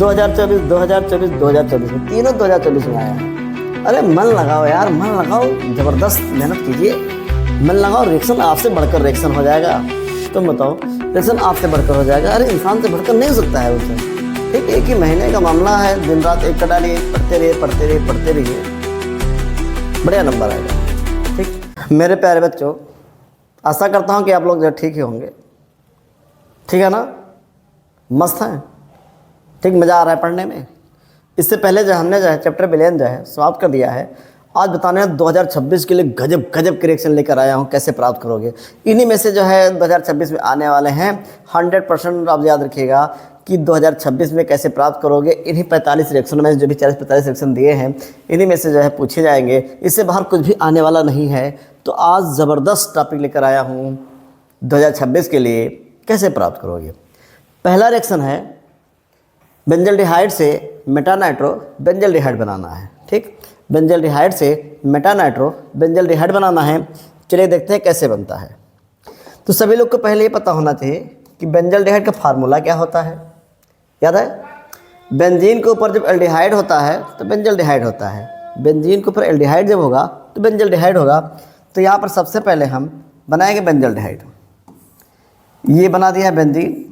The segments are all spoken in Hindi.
2024 2024 2024 में, तीनों 2024 में आया है। अरे मन लगाओ यार, मन लगाओ, ज़बरदस्त मेहनत कीजिए, मन लगाओ, रिएक्शन आपसे बढ़कर रिएक्शन हो जाएगा। तुम बताओ, रिएक्शन आपसे बढ़कर हो जाएगा। अरे इंसान से बढ़कर नहीं हो सकता है उसे। ठीक, एक ही महीने का मामला है, दिन रात एक का डालिए, पढ़ते रहिए पढ़ते रहिए पढ़ते रहिए, बढ़िया नंबर आएगा। ठीक, मेरे प्यारे बच्चों, आशा करता हूँ कि आप लोग जो ठीक ही होंगे। ठीक है ना, मस्त हैं, ठीक, मज़ा आ रहा है पढ़ने में। इससे पहले जो हमने जो है चैप्टर बिलियन जो है समाप्त कर दिया है। आज बताने 2026 के लिए गजब गजब करेक्शन लेकर आया हूँ, कैसे प्राप्त करोगे। इन्हीं में से जो है 2026 में आने वाले हैं 100%। आप याद रखिएगा कि 2026 में कैसे प्राप्त करोगे। इन्हीं 45 रिएक्शन में, जो भी 40-45 रिएक्शन दिए हैं, इन्हीं में से जो है पूछे जाएंगे। इससे बाहर कुछ भी आने वाला नहीं है। तो आज ज़बरदस्त टॉपिक लेकर आया हूँ 2026 के लिए, कैसे प्राप्त करोगे। पहला रिएक्शन है बेंजल्डिहाइड से मेटानाइट्रो बेंजल्डिहाइड बनाना है। ठीक, बेंजल्डिहाइड से मेटानाइट्रो बेंजल्डिहाइड बनाना है। चलिए देखते हैं कैसे बनता है। तो सभी लोग को पहले ये पता होना चाहिए कि बेंजल्डिहाइड का फार्मूला क्या होता है। याद है, बेंजीन के ऊपर जब एल्डिहाइड होता है तो बेंजल्डिहाइड होता है। बेंजीन के ऊपर एल्डिहाइड जब होगा तो बेंजल्डिहाइड होगा। तो यहाँ पर सबसे पहले हम बनाएंगे बेंजल्डिहाइड। ये बना दिया है बेंजीन,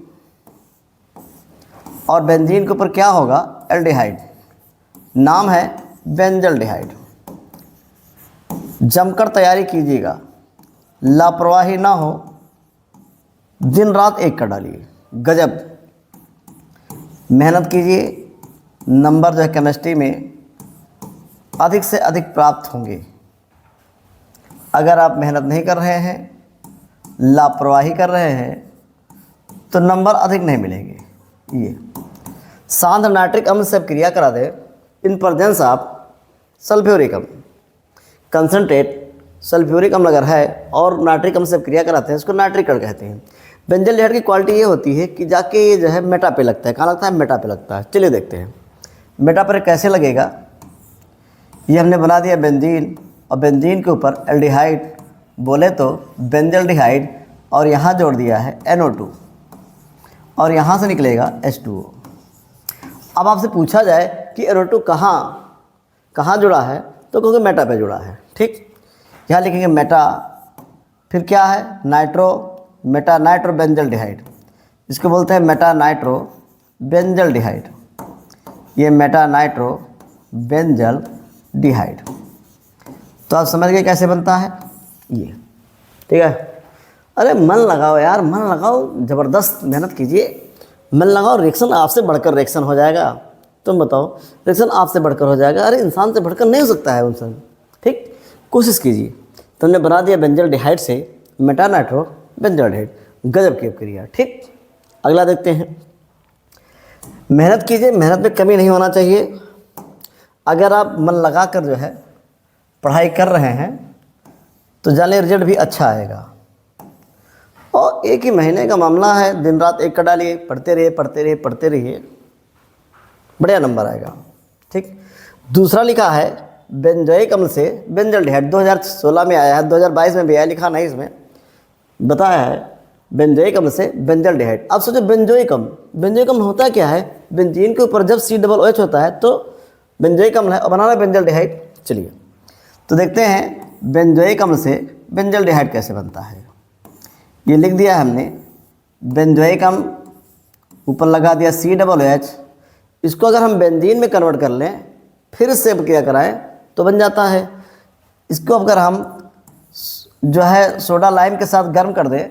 और बेंजीन के ऊपर क्या होगा, एल्डिहाइड, नाम है बेंजल्डिहाइड। जमकर तैयारी कीजिएगा, लापरवाही ना हो, दिन रात एक कर डालिए, गजब मेहनत कीजिए। नंबर जो है केमिस्ट्री में अधिक से अधिक प्राप्त होंगे। अगर आप मेहनत नहीं कर रहे हैं, लापरवाही कर रहे हैं, तो नंबर अधिक नहीं मिलेंगे। ये शांत नाइट्रिक अम्ल से क्रिया करा दे इन प्रेजेंस ऑफ सल्फ्यूरिक अम्ल। कंसनट्रेट सल्फ्यूरिक अम्ल अगर है और नाइट्रिक अम्ल से क्रिया कराते हैं, इसको नाइट्रिक अम्ल कहते हैं। बेंजल्डिहाइड की क्वालिटी ये होती है कि जाके ये जो है मेटा पे लगता है। कहाँ लगता है, मेटा पे लगता है। चलिए देखते हैं मेटा पर कैसे लगेगा। ये हमने बना दिया बेंजीन, और बेंजीन के ऊपर एल्डिहाइड बोले तो बेंजल्डिहाइड, और यहाँ जोड़ दिया है NO2, और यहाँ से निकलेगा H2O। अब आपसे पूछा जाए कि NO2 कहाँ जुड़ा है, तो कहोगे मेटा पे जुड़ा है। ठीक, यहाँ लिखेंगे मेटा, फिर क्या है, नाइट्रो, मेटा नाइट्रो बेंजल्डिहाइड। इसको बोलते हैं मेटा नाइट्रो बेंजल्डिहाइड। ये मेटा नाइट्रो बेंजल्डिहाइड। तो आप समझ गए कैसे बनता है ये। ठीक है, अरे मन लगाओ यार, मन लगाओ, ज़बरदस्त मेहनत कीजिए, मन लगाओ, रिएक्शन आपसे बढ़कर रिएक्शन हो जाएगा। तुम बताओ, रिएक्शन आपसे बढ़कर हो जाएगा। अरे इंसान से बढ़कर नहीं हो सकता है उनसे। ठीक, कोशिश कीजिए। तुमने बना दिया बेंजल्डिहाइड से मेटानाइट्रो बेंजल्डिहाइड, गजब की क्रिया। ठीक, अगला देखते हैं। मेहनत कीजिए, मेहनत में कमी नहीं होना चाहिए। अगर आप मन लगा कर जो है पढ़ाई कर रहे हैं तो जाने रिजल्ट भी अच्छा आएगा। और एक ही महीने का मामला है, दिन रात एक का डालिए, पढ़ते रहिए पढ़ते रहिए पढ़ते रहिए, बढ़िया नंबर आएगा। ठीक, दूसरा लिखा है बेंजोइक अम्ल से बेंजल्डिहाइड। 2016 में आया है, 2022 में भी आया, लिखा नहीं इसमें, बताया है बेंजोइक अम्ल से बेंजल्डिहाइड। अब सोचो बेंजोइक अम्ल, बेंजोइक अम्ल होता क्या है, बेंजीन के ऊपर जब COOH होता है तो बेंजोइक अम्ल है, और बनाना बेंजल्डिहाइड। चलिए तो देखते हैं बेंजोइक अम्ल से बेंजल्डिहाइड कैसे बनता है। ये लिख दिया है हमने, बेंजोइक अम्ल, ऊपर लगा दिया COOH। इसको अगर हम बेंजीन में कन्वर्ट कर लें, फिर से प्रक्रिया कराएं तो बन जाता है। इसको अगर हम जो है सोडा लाइम के साथ गर्म कर दें,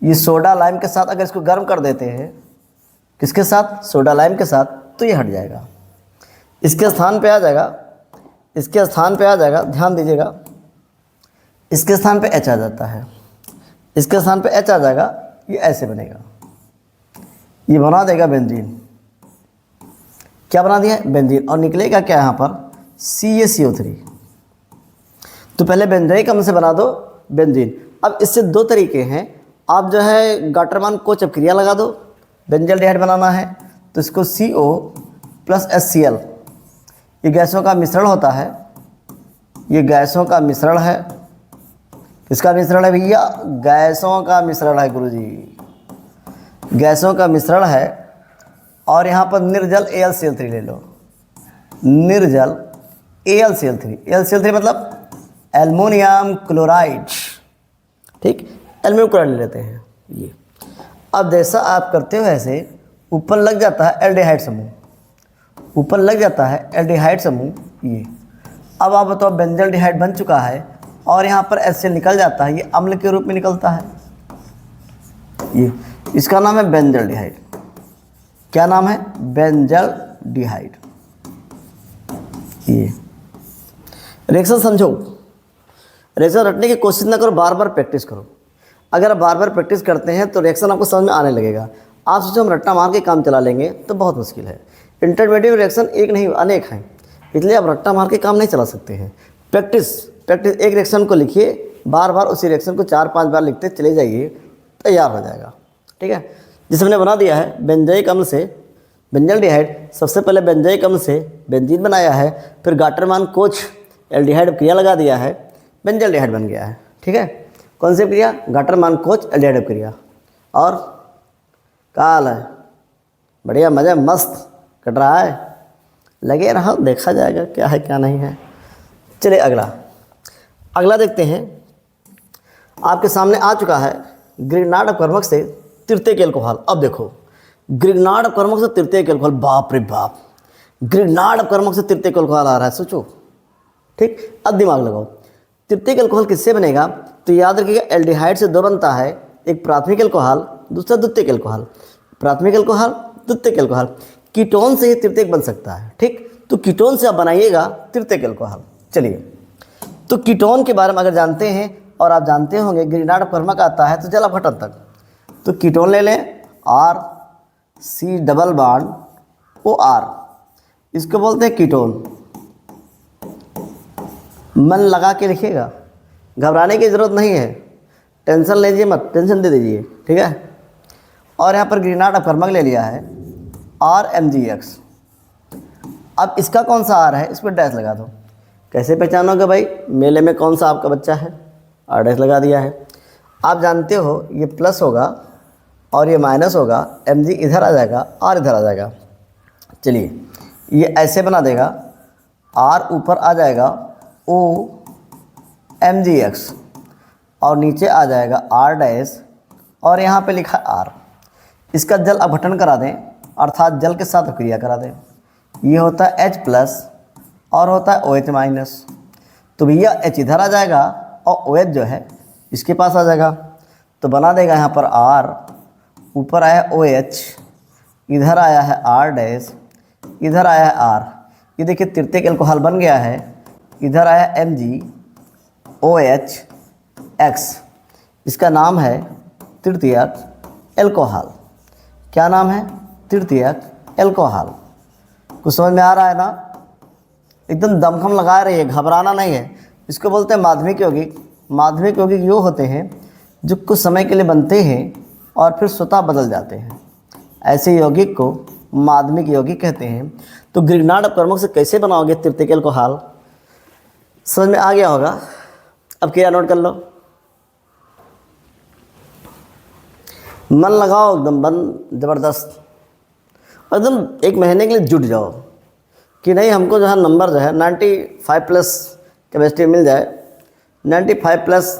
ये सोडा लाइम के साथ अगर इसको गर्म कर देते हैं, किसके साथ, सोडा लाइम के साथ, तो ये हट जाएगा। इसके स्थान पे आ जाएगा, इसके स्थान पे आ जाएगा, ध्यान दीजिएगा, इसके स्थान पे H आ जाता है, इसके स्थान पे H आ जाएगा, ये ऐसे बनेगा। ये बना देगा बेंजीन। क्या बना दिया, बेंजीन, और निकलेगा क्या यहाँ पर, CaCO3। तो पहले बेंजोइक अम्ल से बना दो बेंजीन। अब इससे दो तरीके हैं, आप जो है गाटरमान को जब क्रिया लगा दो, बेंजल्डिहाइड बनाना है तो इसको CO + HCl, ये गैसों का मिश्रण होता है, ये गैसों का मिश्रण है। किसका मिश्रण है भैया, गैसों का मिश्रण है गुरुजी, गैसों का मिश्रण है। और यहाँ पर निर्जल AlCl3 ले लो, निर्जल AlCl3, AlCl3 मतलब एल्युमिनियम क्लोराइड, ठीक, एल्युमिनियम क्लोराइड ले लेते हैं ये। अब जैसा आप करते हो ऐसे ऊपर लग जाता है एल्डिहाइड समूह, ऊपर लग जाता है एल्डिहाइड समूह ये। अब आप बताओ बेंजल्डिहाइड बन चुका है और यहाँ पर HCl निकल जाता है, ये अम्ल के रूप में निकलता है ये, इसका नाम है बेंजल्डिहाइड। क्या नाम है? बेंजल्डिहाइड। ये रिएक्शन समझो, रिएक्शन रटने की कोशिश ना करो, बार बार प्रैक्टिस करो। अगर आप बार बार प्रैक्टिस करते हैं तो रिएक्शन आपको समझ में आने लगेगा। आप सोचो हम रट्टा मार के काम चला लेंगे तो बहुत मुश्किल है। इंटरमीडिएट रिएक्शन एक नहीं अनेक हैं, इसलिए आप रट्टा मार के काम नहीं चला सकते हैं। प्रैक्टिस प्रैक्टिस, एक रिएक्शन को लिखिए, बार बार उसी रिएक्शन को 4-5 बार लिखते चले जाइए, तैयार हो जाएगा। ठीक है, जिसे हमने बना दिया है बेंजोइक अम्ल से बेंजल्डिहाइड, सबसे पहले बेंजोइक अम्ल से बेंजीन बनाया है, फिर गाटरमान कोच एल्डिहाइड क्रिया लगा दिया है, बेंजल्डिहाइड बन गया है। ठीक है, कौन सी क्रिया? गाटरमान कोच एल्डिहाइड क्रिया। और क्या हाल है? बढ़िया, मज़ा मस्त कट रहा है, लगे रहो, देखा जाएगा क्या है क्या नहीं है। चलिए अगला देखते हैं। आपके सामने आ चुका है ग्रिग्नार्ड अपकर्मक से तृतीयक एल्कोहल। अब देखो ग्रिग्नार्ड अपकर्मक से तृतीयक एल्कोहल, बाप रे बाप, ग्रिग्नार्ड अपकर्मक से तृतीयक एल्कोहल आ रहा है, सोचो। ठीक, अब दिमाग लगाओ, तृतीयक एल्कोहल किससे बनेगा? तो याद रखिएगा एल्डिहाइड से दो बनता है, एक प्राथमिक एल्कोहल, दूसरा द्वितीयक एल्कोहल। प्राथमिक एल्कोहल, द्वितीयक एल्कोहल, कीटोन से ही तृतीयक बन सकता है। ठीक, तो कीटोन से आप बनाइएगा तृतीयक एल्कोहल। चलिए, तो कीटोन के बारे में अगर जानते हैं और आप जानते होंगे ग्रिग्नार्ड अपकर्मक आता है तो जल अपघटन तक, तो कीटोन ले लें RC डबल बॉन्ड OR, इसको बोलते हैं कीटोन। मन लगा के लिखिएगा, घबराने की ज़रूरत नहीं है, टेंशन लीजिए मत, टेंशन दे दीजिए। ठीक है, और यहाँ पर ग्रिग्नार्ड अपकर्मक ले लिया है RMgX। अब इसका कौन सा R है, इस पर डैश लगा दो। कैसे पहचानोगे भाई मेले में कौन सा आपका बच्चा है? R डैश लगा दिया है। आप जानते हो ये प्लस होगा और ये माइनस होगा, Mg इधर आ जाएगा, R इधर आ जाएगा। चलिए, ये ऐसे बना देगा, R ऊपर आ जाएगा OMgX और नीचे आ जाएगा R डैश और यहाँ पे लिखा R। इसका जल अपघटन करा दें, अर्थात जल के साथ क्रिया करा दें। ये होता है H प्लस और होता है OH माइनस, तो भैया H इधर आ जाएगा और OH जो है इसके पास आ जाएगा, तो बना देगा यहाँ पर R, ऊपर आया OH, इधर आया है R डैश, इधर आया है R। ये देखिए तृतीयक एल्कोहल बन गया है, इधर आया MgOH, इसका नाम है तृतीयक एल्कोहल। क्या नाम है? तृतीयक एल्कोहल। कुछ समझ में आ रहा है ना? एकदम दमखम लगा रही है, घबराना नहीं है। इसको बोलते हैं माध्यमिक यौगिक। माध्यमिक यौगिक यो होते हैं जो कुछ समय के लिए बनते हैं और फिर स्वतः बदल जाते हैं, ऐसे यौगिक को माध्यमिक यौगिक कहते हैं। तो ग्रिग्नार्ड अपकर्मक से कैसे बनाओगे तृतीयक एल्कोहल, समझ में आ गया होगा। अब क्या नोट कर लो, मन लगाओ, एकदम बन जबरदस्त, एकदम एक महीने के लिए जुट जाओ कि नहीं हमको जो है नंबर जो है 95 प्लस केमिस्ट्री मिल जाए, 95 प्लस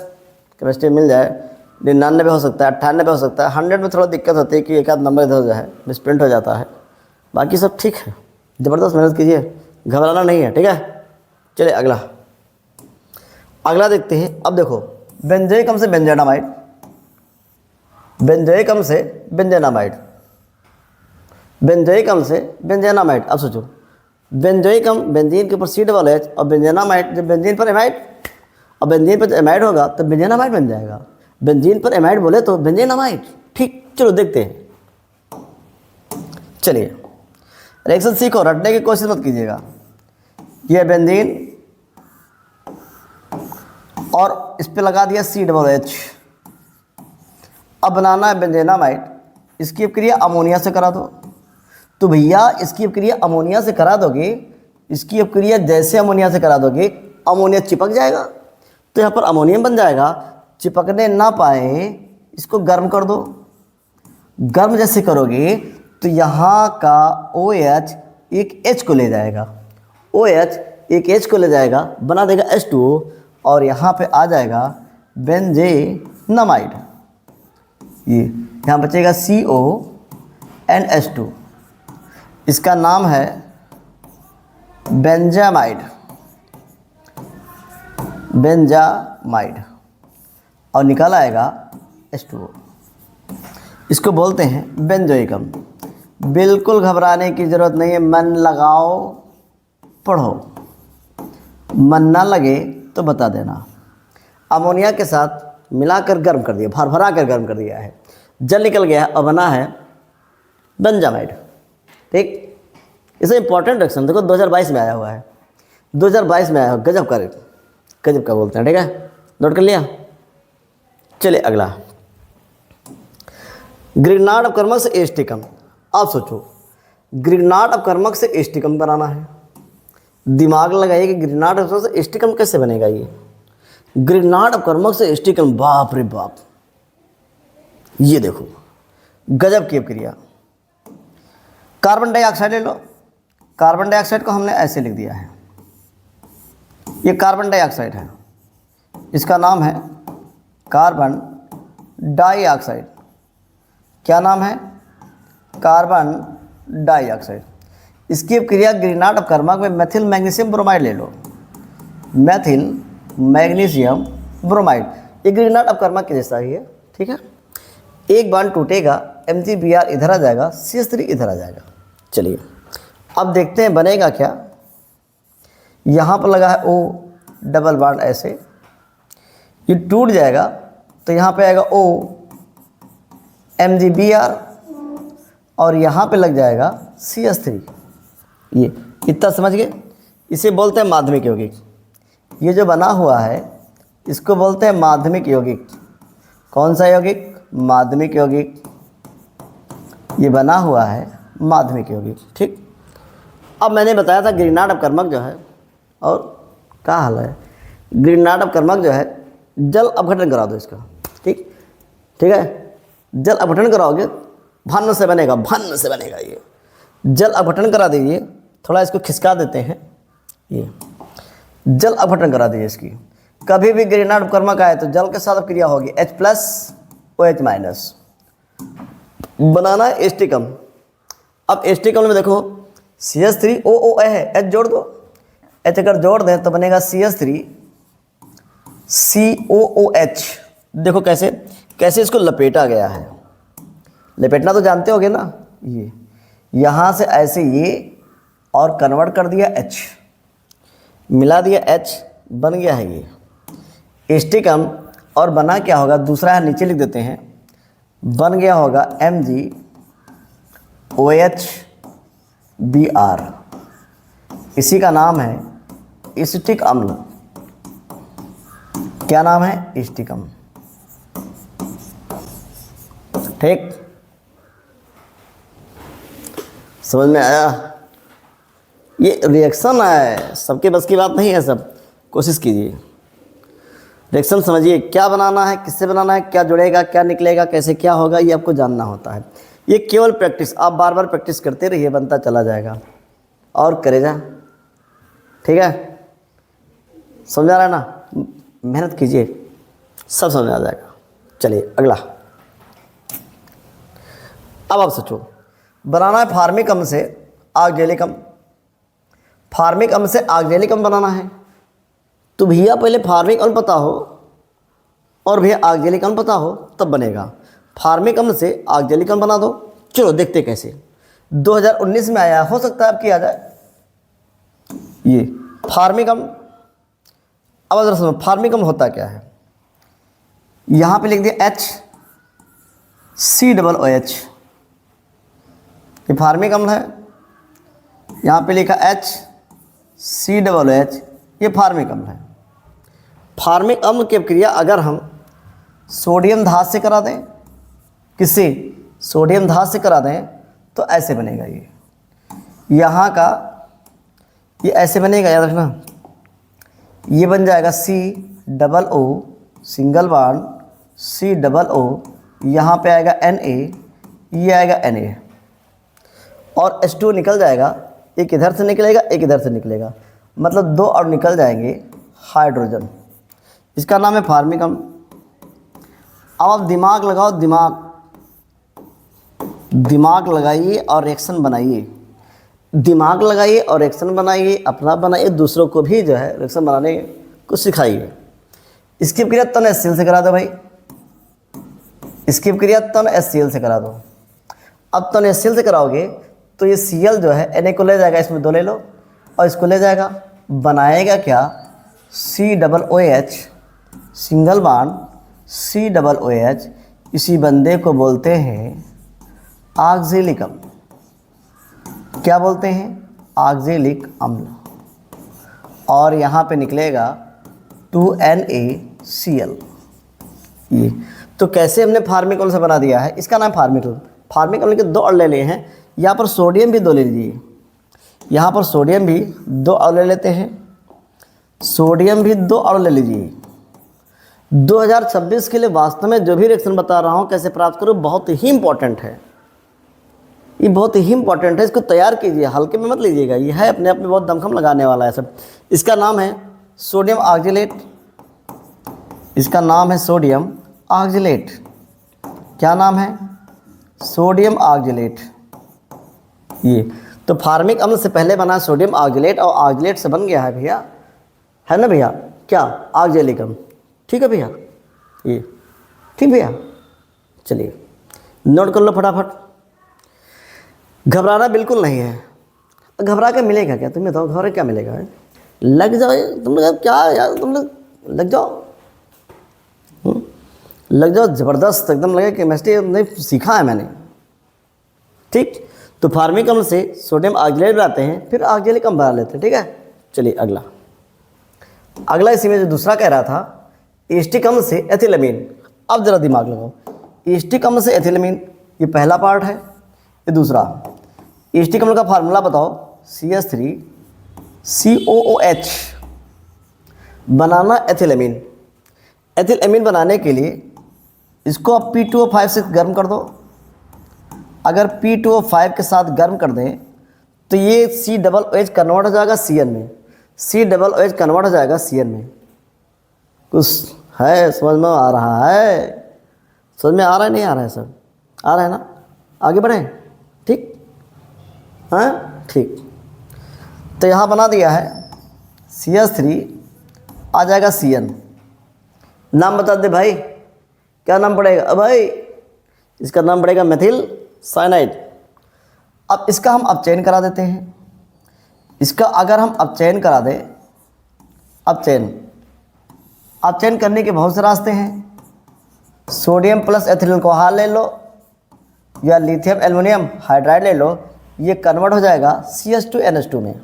केमिस्ट्री मिल जाए। 99 हो सकता है, 98 हो सकता है, 100 में थोड़ा दिक्कत होती है कि एक आध नंबर इधर जो है मिसप्रिंट हो जाता है, बाकी सब ठीक है। ज़बरदस्त मेहनत कीजिए, घबराना नहीं है। ठीक है, चलिए अगला देखते हैं। अब देखो बेंजोइक अम्ल से बेंजेनामाइड, बेंजोइक अम्ल से बेंजेनामाइड, बेंजोइक अम्ल से बेंजेनामाइड। अब सोचो बेंजोइक अम्ल बेंजीन के ऊपर C डबल H और बेंजेनामाइड, जब बेंजीन पर एमाइड और बेंजीन पर एमाइड होगा तो बेंजेनामाइड बन जाएगा। बेंजीन पर एमाइड बोले तो बेंजेनामाइड। ठीक, चलो देखते हैं। चलिए रिएक्शन सीखो, रटने की कोशिश मत कीजिएगा। यह बेंजीन और इस पे लगा दिया C डबल H। अब बनाना है बेंजेनामाइड, इसकी अपक्रिया अमोनिया से करा दो। तो भैया इसकी अपक्रिया अमोनिया से करा दोगे, इसकी अपक्रिया जैसे अमोनिया से करा दोगे अमोनिया चिपक जाएगा, तो यहाँ पर अमोनियम बन जाएगा। चिपकने ना पाए इसको गर्म कर दो। गर्म जैसे करोगे तो यहाँ का OH एक H को ले जाएगा, OH एक H को ले जाएगा, बना देगा H2O, और यहाँ पे आ जाएगा बेंजेनामाइड। ये यहाँ बचेगा CONH2, इसका नाम है बेंजामाइड, बेंजामाइड, और निकल आएगा H2O। इसको बोलते हैं बेंजोइकम। बिल्कुल घबराने की ज़रूरत नहीं है, मन लगाओ पढ़ो, मन ना लगे तो बता देना। अमोनिया के साथ मिलाकर गर्म कर दिया, भरा कर गर्म कर दिया है, जल निकल गया और बना है बेंजामाइड। ठीक, इसे इंपॉर्टेंट रिएक्शन देखो 2022 में आया हुआ है, 2022 में आया हुआ, गजब का बोलते हैं। ठीक है, नोट कर लिया। चलिए अगला, ग्रिग्नार्ड अपकर्मक से एस्टिकम। आप सोचो, ग्रिग्नार्ड अपकर्मक से एस्टिकम बनाना है, दिमाग लगाइए कि ग्रिग्नार्ड अपकर्मक से एस्टिकम कैसे बनेगा। ये ग्रिग्नार्ड अपकर्मक से एस्टिकम, बाप रे बाप, ये देखो गजब की क्रिया। कार्बन डाइऑक्साइड ले लो, कार्बन डाइऑक्साइड को हमने ऐसे लिख दिया है, ये कार्बन डाइऑक्साइड है, इसका नाम है कार्बन डाइऑक्साइड। क्या नाम है? Carbon dioxide. इसकी क्रिया ग्रिग्नार्ड अपकर्मक में मेथिल मैग्नीशियम ब्रोमाइड ले लो, मेथिल मैग्नीशियम ब्रोमाइड, ये ग्रिग्नार्ड अपकर्मक के जैसा ही है। ठीक है, एक बार टूटेगा, MgBr इधर आ जाएगा, CH3 इधर आ जाएगा। चलिए अब देखते हैं बनेगा क्या। यहाँ पर लगा है O डबल बॉन्ड, ऐसे ये टूट जाएगा तो यहाँ पे आएगा O MgBr और यहाँ पे लग जाएगा CH3। ये इतना समझ गए? इसे बोलते हैं माध्यमिक यौगिक। ये जो बना हुआ है इसको बोलते हैं माध्यमिक यौगिक। कौन सा यौगिक? माध्यमिक यौगिक। ये बना हुआ है माध्यमिक यौगिक। ठीक, अब मैंने बताया था ग्रिग्नार्ड अपकर्मक जो है, और क्या हाल है, ग्रिग्नार्ड अपकर्मक जो है जल अपघटन करा दो इसका। ठीक है, जल अपघटन कराओगे भन्न से बनेगा, भन्न से बनेगा। ये जल अपघटन करा दीजिए, थोड़ा इसको खिसका देते हैं, ये जल अपघटन करा दीजिए इसकी। कभी भी ग्रिग्नार्ड अपकर्मक आए तो जल के साथ क्रिया होगी H+OH-, बनाना है एस्टिकम। अब एस्टिकम में देखो CH3OOA है, H जोड़ दो, H अगर जोड़ दें तो बनेगा CH3COOH। देखो कैसे कैसे इसको लपेटा गया है, लपेटना तो जानते होगे ना। ये यहाँ से ऐसे ये और कन्वर्ट कर दिया H, मिला दिया H, बन गया है ये एस्टिकम। और बना क्या होगा, दूसरा है नीचे लिख देते हैं, बन गया होगा MgOH-Br। इसी का नाम है एसिटिक अम्ल। क्या नाम है? एस्टिकम। ठीक, समझ में आया? ये रिएक्शन है, सबके बस की बात नहीं है, सब कोशिश कीजिए। रिएक्शन समझिए, क्या बनाना है, किससे बनाना है, क्या जुड़ेगा, क्या निकलेगा, कैसे क्या होगा, ये आपको जानना होता है। ये केवल प्रैक्टिस, आप बार बार प्रैक्टिस करते रहिए, बनता चला जाएगा और करेगा। ठीक है, समझा रहा है ना? मेहनत कीजिए, सब समझ आ जाएगा। चलिए अगला, अब आप सोचो, बनाना है फार्मिक अम्ल से ऑक्जेलिक अम्ल। फार्मिक अम्ल से ऑक्जेलिक अम्ल बनाना है तो भैया पहले फार्मिक अम्ल पता हो और भैया ऑक्जेलिक अम्ल पता हो तब बनेगा। फार्मिक अम्ल से ऑक्जेलिक अम्ल बना दो। चलो देखते कैसे, 2019 में आया, हो सकता है अब किया जाए। ये फार्मिक अम्ल, अब अगर सुनो फार्मिक अम्ल होता क्या है, यहाँ पे लिख दिया HCOOH, ये फार्मिक अम्ल है। यहाँ पे लिखा HCOOH, ये फार्मिक अम्ल है। फार्मिक अम्ल की क्रिया अगर हम सोडियम धात से करा दें, किससे? सोडियम धात से करा दें तो ऐसे बनेगा। ये यहाँ का ये ऐसे बनेगा, याद रखना। ये बन जाएगा COO सिंगल बॉन्ड COO, यहाँ पे आएगा Na, ये आएगा Na। और H2O निकल जाएगा, एक इधर से निकलेगा एक इधर से निकलेगा, मतलब 2 और निकल जाएंगे हाइड्रोजन। इसका नाम है फार्मिक अम्ल। अब आप दिमाग लगाओ, दिमाग लगाइए और रिएक्शन बनाइए, दिमाग लगाइए और रिएक्शन बनाइए, अपना बनाइए, दूसरों को भी जो है रिएक्शन बनाने को सिखाइए। इसकी क्रिया तन HCl से करा दो भाई, इसकी क्रिया तन HCl से करा दो। अब तन HCl से कराओगे तो ये Cl जो है Na को ले जाएगा, इसमें 2 ले लो और इसको ले जाएगा, बनाएगा क्या, COOH, सिंगल बॉन्ड COOH। इसी बंदे को बोलते हैं ऑक्जेलिक अम्ल। क्या बोलते हैं, ऑक्जेलिक अम्ल। और यहाँ पे निकलेगा 2NaCl। ये तो कैसे हमने फार्मिक अम्ल से बना दिया है, इसका नाम फार्मिक अम्ल। फार्मिक अम्ल के 2 और ले लिए हैं, यहाँ पर सोडियम भी 2 ले लीजिए, यहाँ पर सोडियम भी 2 और ले लेते हैं, सोडियम भी 2 और ले लीजिए। 2026 के लिए वास्तव में जो भी रिएक्शन बता रहा हूँ कैसे प्राप्त करो, बहुत ही इंपॉर्टेंट है, ये बहुत ही इंपॉर्टेंट है। इसको तैयार कीजिए, हल्के में मत लीजिएगा, ये है अपने आप में बहुत दमखम लगाने वाला है सब। इसका नाम है सोडियम ऑक्जेलेट, इसका नाम है सोडियम ऑक्जेलेट। क्या नाम है, सोडियम ऑक्जेलेट। ये तो फार्मिक अम्ल से पहले बना सोडियम ऑक्जेलेट और ऑक्जेलेट से बन गया है भैया, है ना भैया, क्या ऑक्जेलिक अम्ल। ठीक है भैया, ये ठीक भैया। चलिए नोट कर लो फटाफट, घबराना बिल्कुल नहीं है। घबरा के मिलेगा क्या, तुम्हें बताओ, घबरा क्या मिलेगा, लग जाओ तुम लोग, क्या यार तुम लोग लग जाओ, लग जाओ ज़बरदस्त एकदम, लगे केमिस्ट्री नहीं सीखा है मैंने। ठीक, तो फार्मिक अम्ल से सोडियम ऑक्जेलेट बनाते हैं, फिर ऑक्जेलिक अम्ल बना लेते हैं। ठीक है, चलिए अगला इसी में जो दूसरा कह रहा था, एस्टिक अम्ल से एथिलमीन। अब जरा दिमाग लगाओ, एस्टिक अम्ल से एथिलमीन, ये पहला पार्ट है, ये दूसरा। एस्टिक अम्ल का फार्मूला बताओ, CH3COOH, बनाना एथिलमीन। एथिलमीन बनाने के लिए इसको आप P2O5 से गर्म कर दो। अगर P2O5 के साथ गर्म कर दें तो ये COOH कन्वर्ट हो जाएगा Cn में, COOH कन्वर्ट हो जाएगा Cn में। कुछ है समझ में आ रहा है, समझ में आ रहा है नहीं आ रहा है, सब आ रहा है ना, आगे बढ़ें। ठीक हाँ, ठीक। तो यहाँ बना दिया है CH3, आ जाएगा Cn। नाम बता दे भाई, क्या नाम पड़ेगा भाई, इसका नाम पड़ेगा मेथिल साइनाइड। अब इसका हम अपचयन करा देते हैं। इसका अगर हम अपचयन करा दें, अपचयन करने के बहुत से रास्ते हैं। सोडियम प्लस एथिलीन को हाल ले लो या लिथियम एल्युमिनियम हाइड्राइड ले लो, ये कन्वर्ट हो जाएगा CH2NH2 में,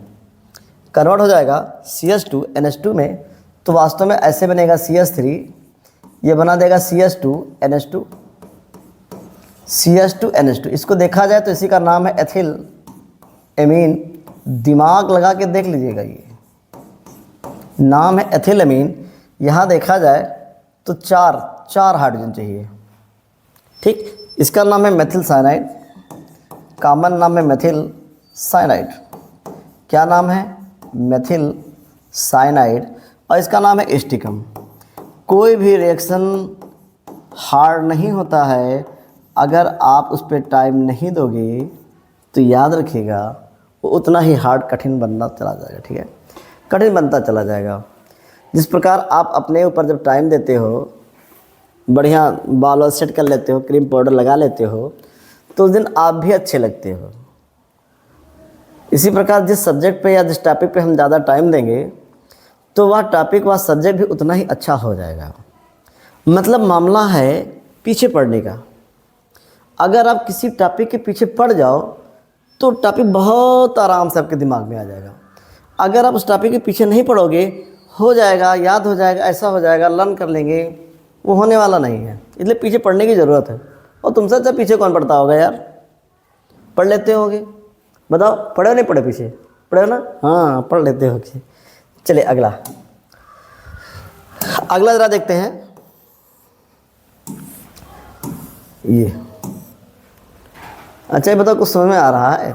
कन्वर्ट हो जाएगा CH2NH2 में। तो वास्तव में ऐसे बनेगा CH3, ये बना देगा CH2NH2, CH2NH2। इसको देखा जाए तो इसी का नाम है एथिल एमीन। दिमाग लगा के देख लीजिएगा, ये नाम है एथिल एमीन। यहाँ देखा जाए तो चार हाइड्रोजन चाहिए। ठीक, इसका नाम है मेथिल साइनाइड, कॉमन नाम है मेथिल साइनाइड। क्या नाम है, मेथिल साइनाइड। और इसका नाम है एस्टिक अम्ल। कोई भी रिएक्शन हार्ड नहीं होता है, अगर आप उस पर टाइम नहीं दोगे तो याद रखिएगा वो उतना ही हार्ड कठिन बनना चला जाएगा। ठीक है, कठिन बनता चला जाएगा। जिस प्रकार आप अपने ऊपर जब टाइम देते हो, बढ़िया बाल सेट कर लेते हो, क्रीम पाउडर लगा लेते हो, तो उस दिन आप भी अच्छे लगते हो। इसी प्रकार जिस सब्जेक्ट पे या जिस टॉपिक पे हम ज़्यादा टाइम देंगे तो वह टॉपिक वह सब्जेक्ट भी उतना ही अच्छा हो जाएगा। मतलब मामला है पीछे पड़ने का। अगर आप किसी टॉपिक के पीछे पड़ जाओ तो टॉपिक बहुत आराम से आपके दिमाग में आ जाएगा। अगर आप उस टॉपिक के पीछे नहीं पड़ोगे, हो जाएगा, याद हो जाएगा, ऐसा हो जाएगा, लर्न कर लेंगे, वो होने वाला नहीं है। इसलिए पीछे पढ़ने की ज़रूरत है। और तुमसे अच्छा पीछे कौन पढ़ता होगा यार, पढ़ लेते होगे, बताओ पढ़े हो नहीं पढ़े, पीछे पढ़े हो ना, हाँ पढ़ लेते हो। चलिए अगला ज़रा देखते हैं। ये अच्छा, ये बताओ कुछ समझ में आ रहा है,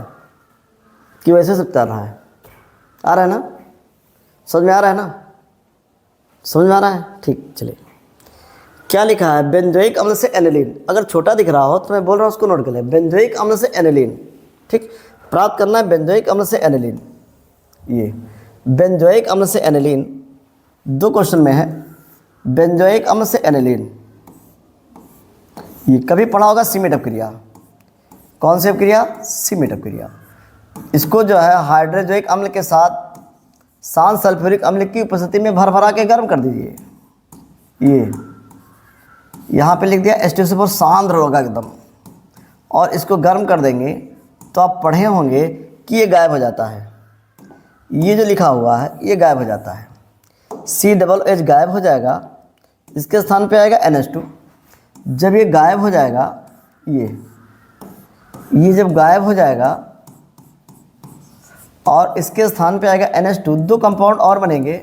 कि वैसे सब चल रहा है? आ रहा है ना? समझ में आ रहा है ना? समझ में आ रहा है? ठीक, चलिए क्या लिखा है, बेंजोइक अम्ल से एनिलीन। अगर छोटा दिख रहा हो तो मैं बोल रहा हूँ उसको नोट कर ले, बेंजोइक अम्ल से एनिलीन। ठीक, प्राप्त करना है बेंजोइक अम्ल से एनिलीन। ये बेंजोइक अम्ल से एनिलीन 2 क्वेश्चन में है। बेंजोइक अम्ल से एनिलीन, ये कभी पढ़ा होगा सीमेट अपक्रिया। कौन सी अपक्रिया? सीमेट अपक्रिया। इसको जो है हाइड्रोजोइक अम्ल के साथ शांत सल्फ्यूरिक अम्ल की उपस्थिति में भर भरा के गर्म कर दीजिए। ये यहाँ पे लिख दिया H2SO4 सांद्र होगा एकदम, और इसको गर्म कर देंगे तो आप पढ़े होंगे कि ये गायब हो जाता है। ये जो लिखा हुआ है ये गायब हो जाता है, COOH गायब हो जाएगा, इसके स्थान पे आएगा NH2। जब ये गायब हो जाएगा, ये जब गायब हो जाएगा और इसके स्थान पे आएगा NH2, 2 कंपाउंड और बनेंगे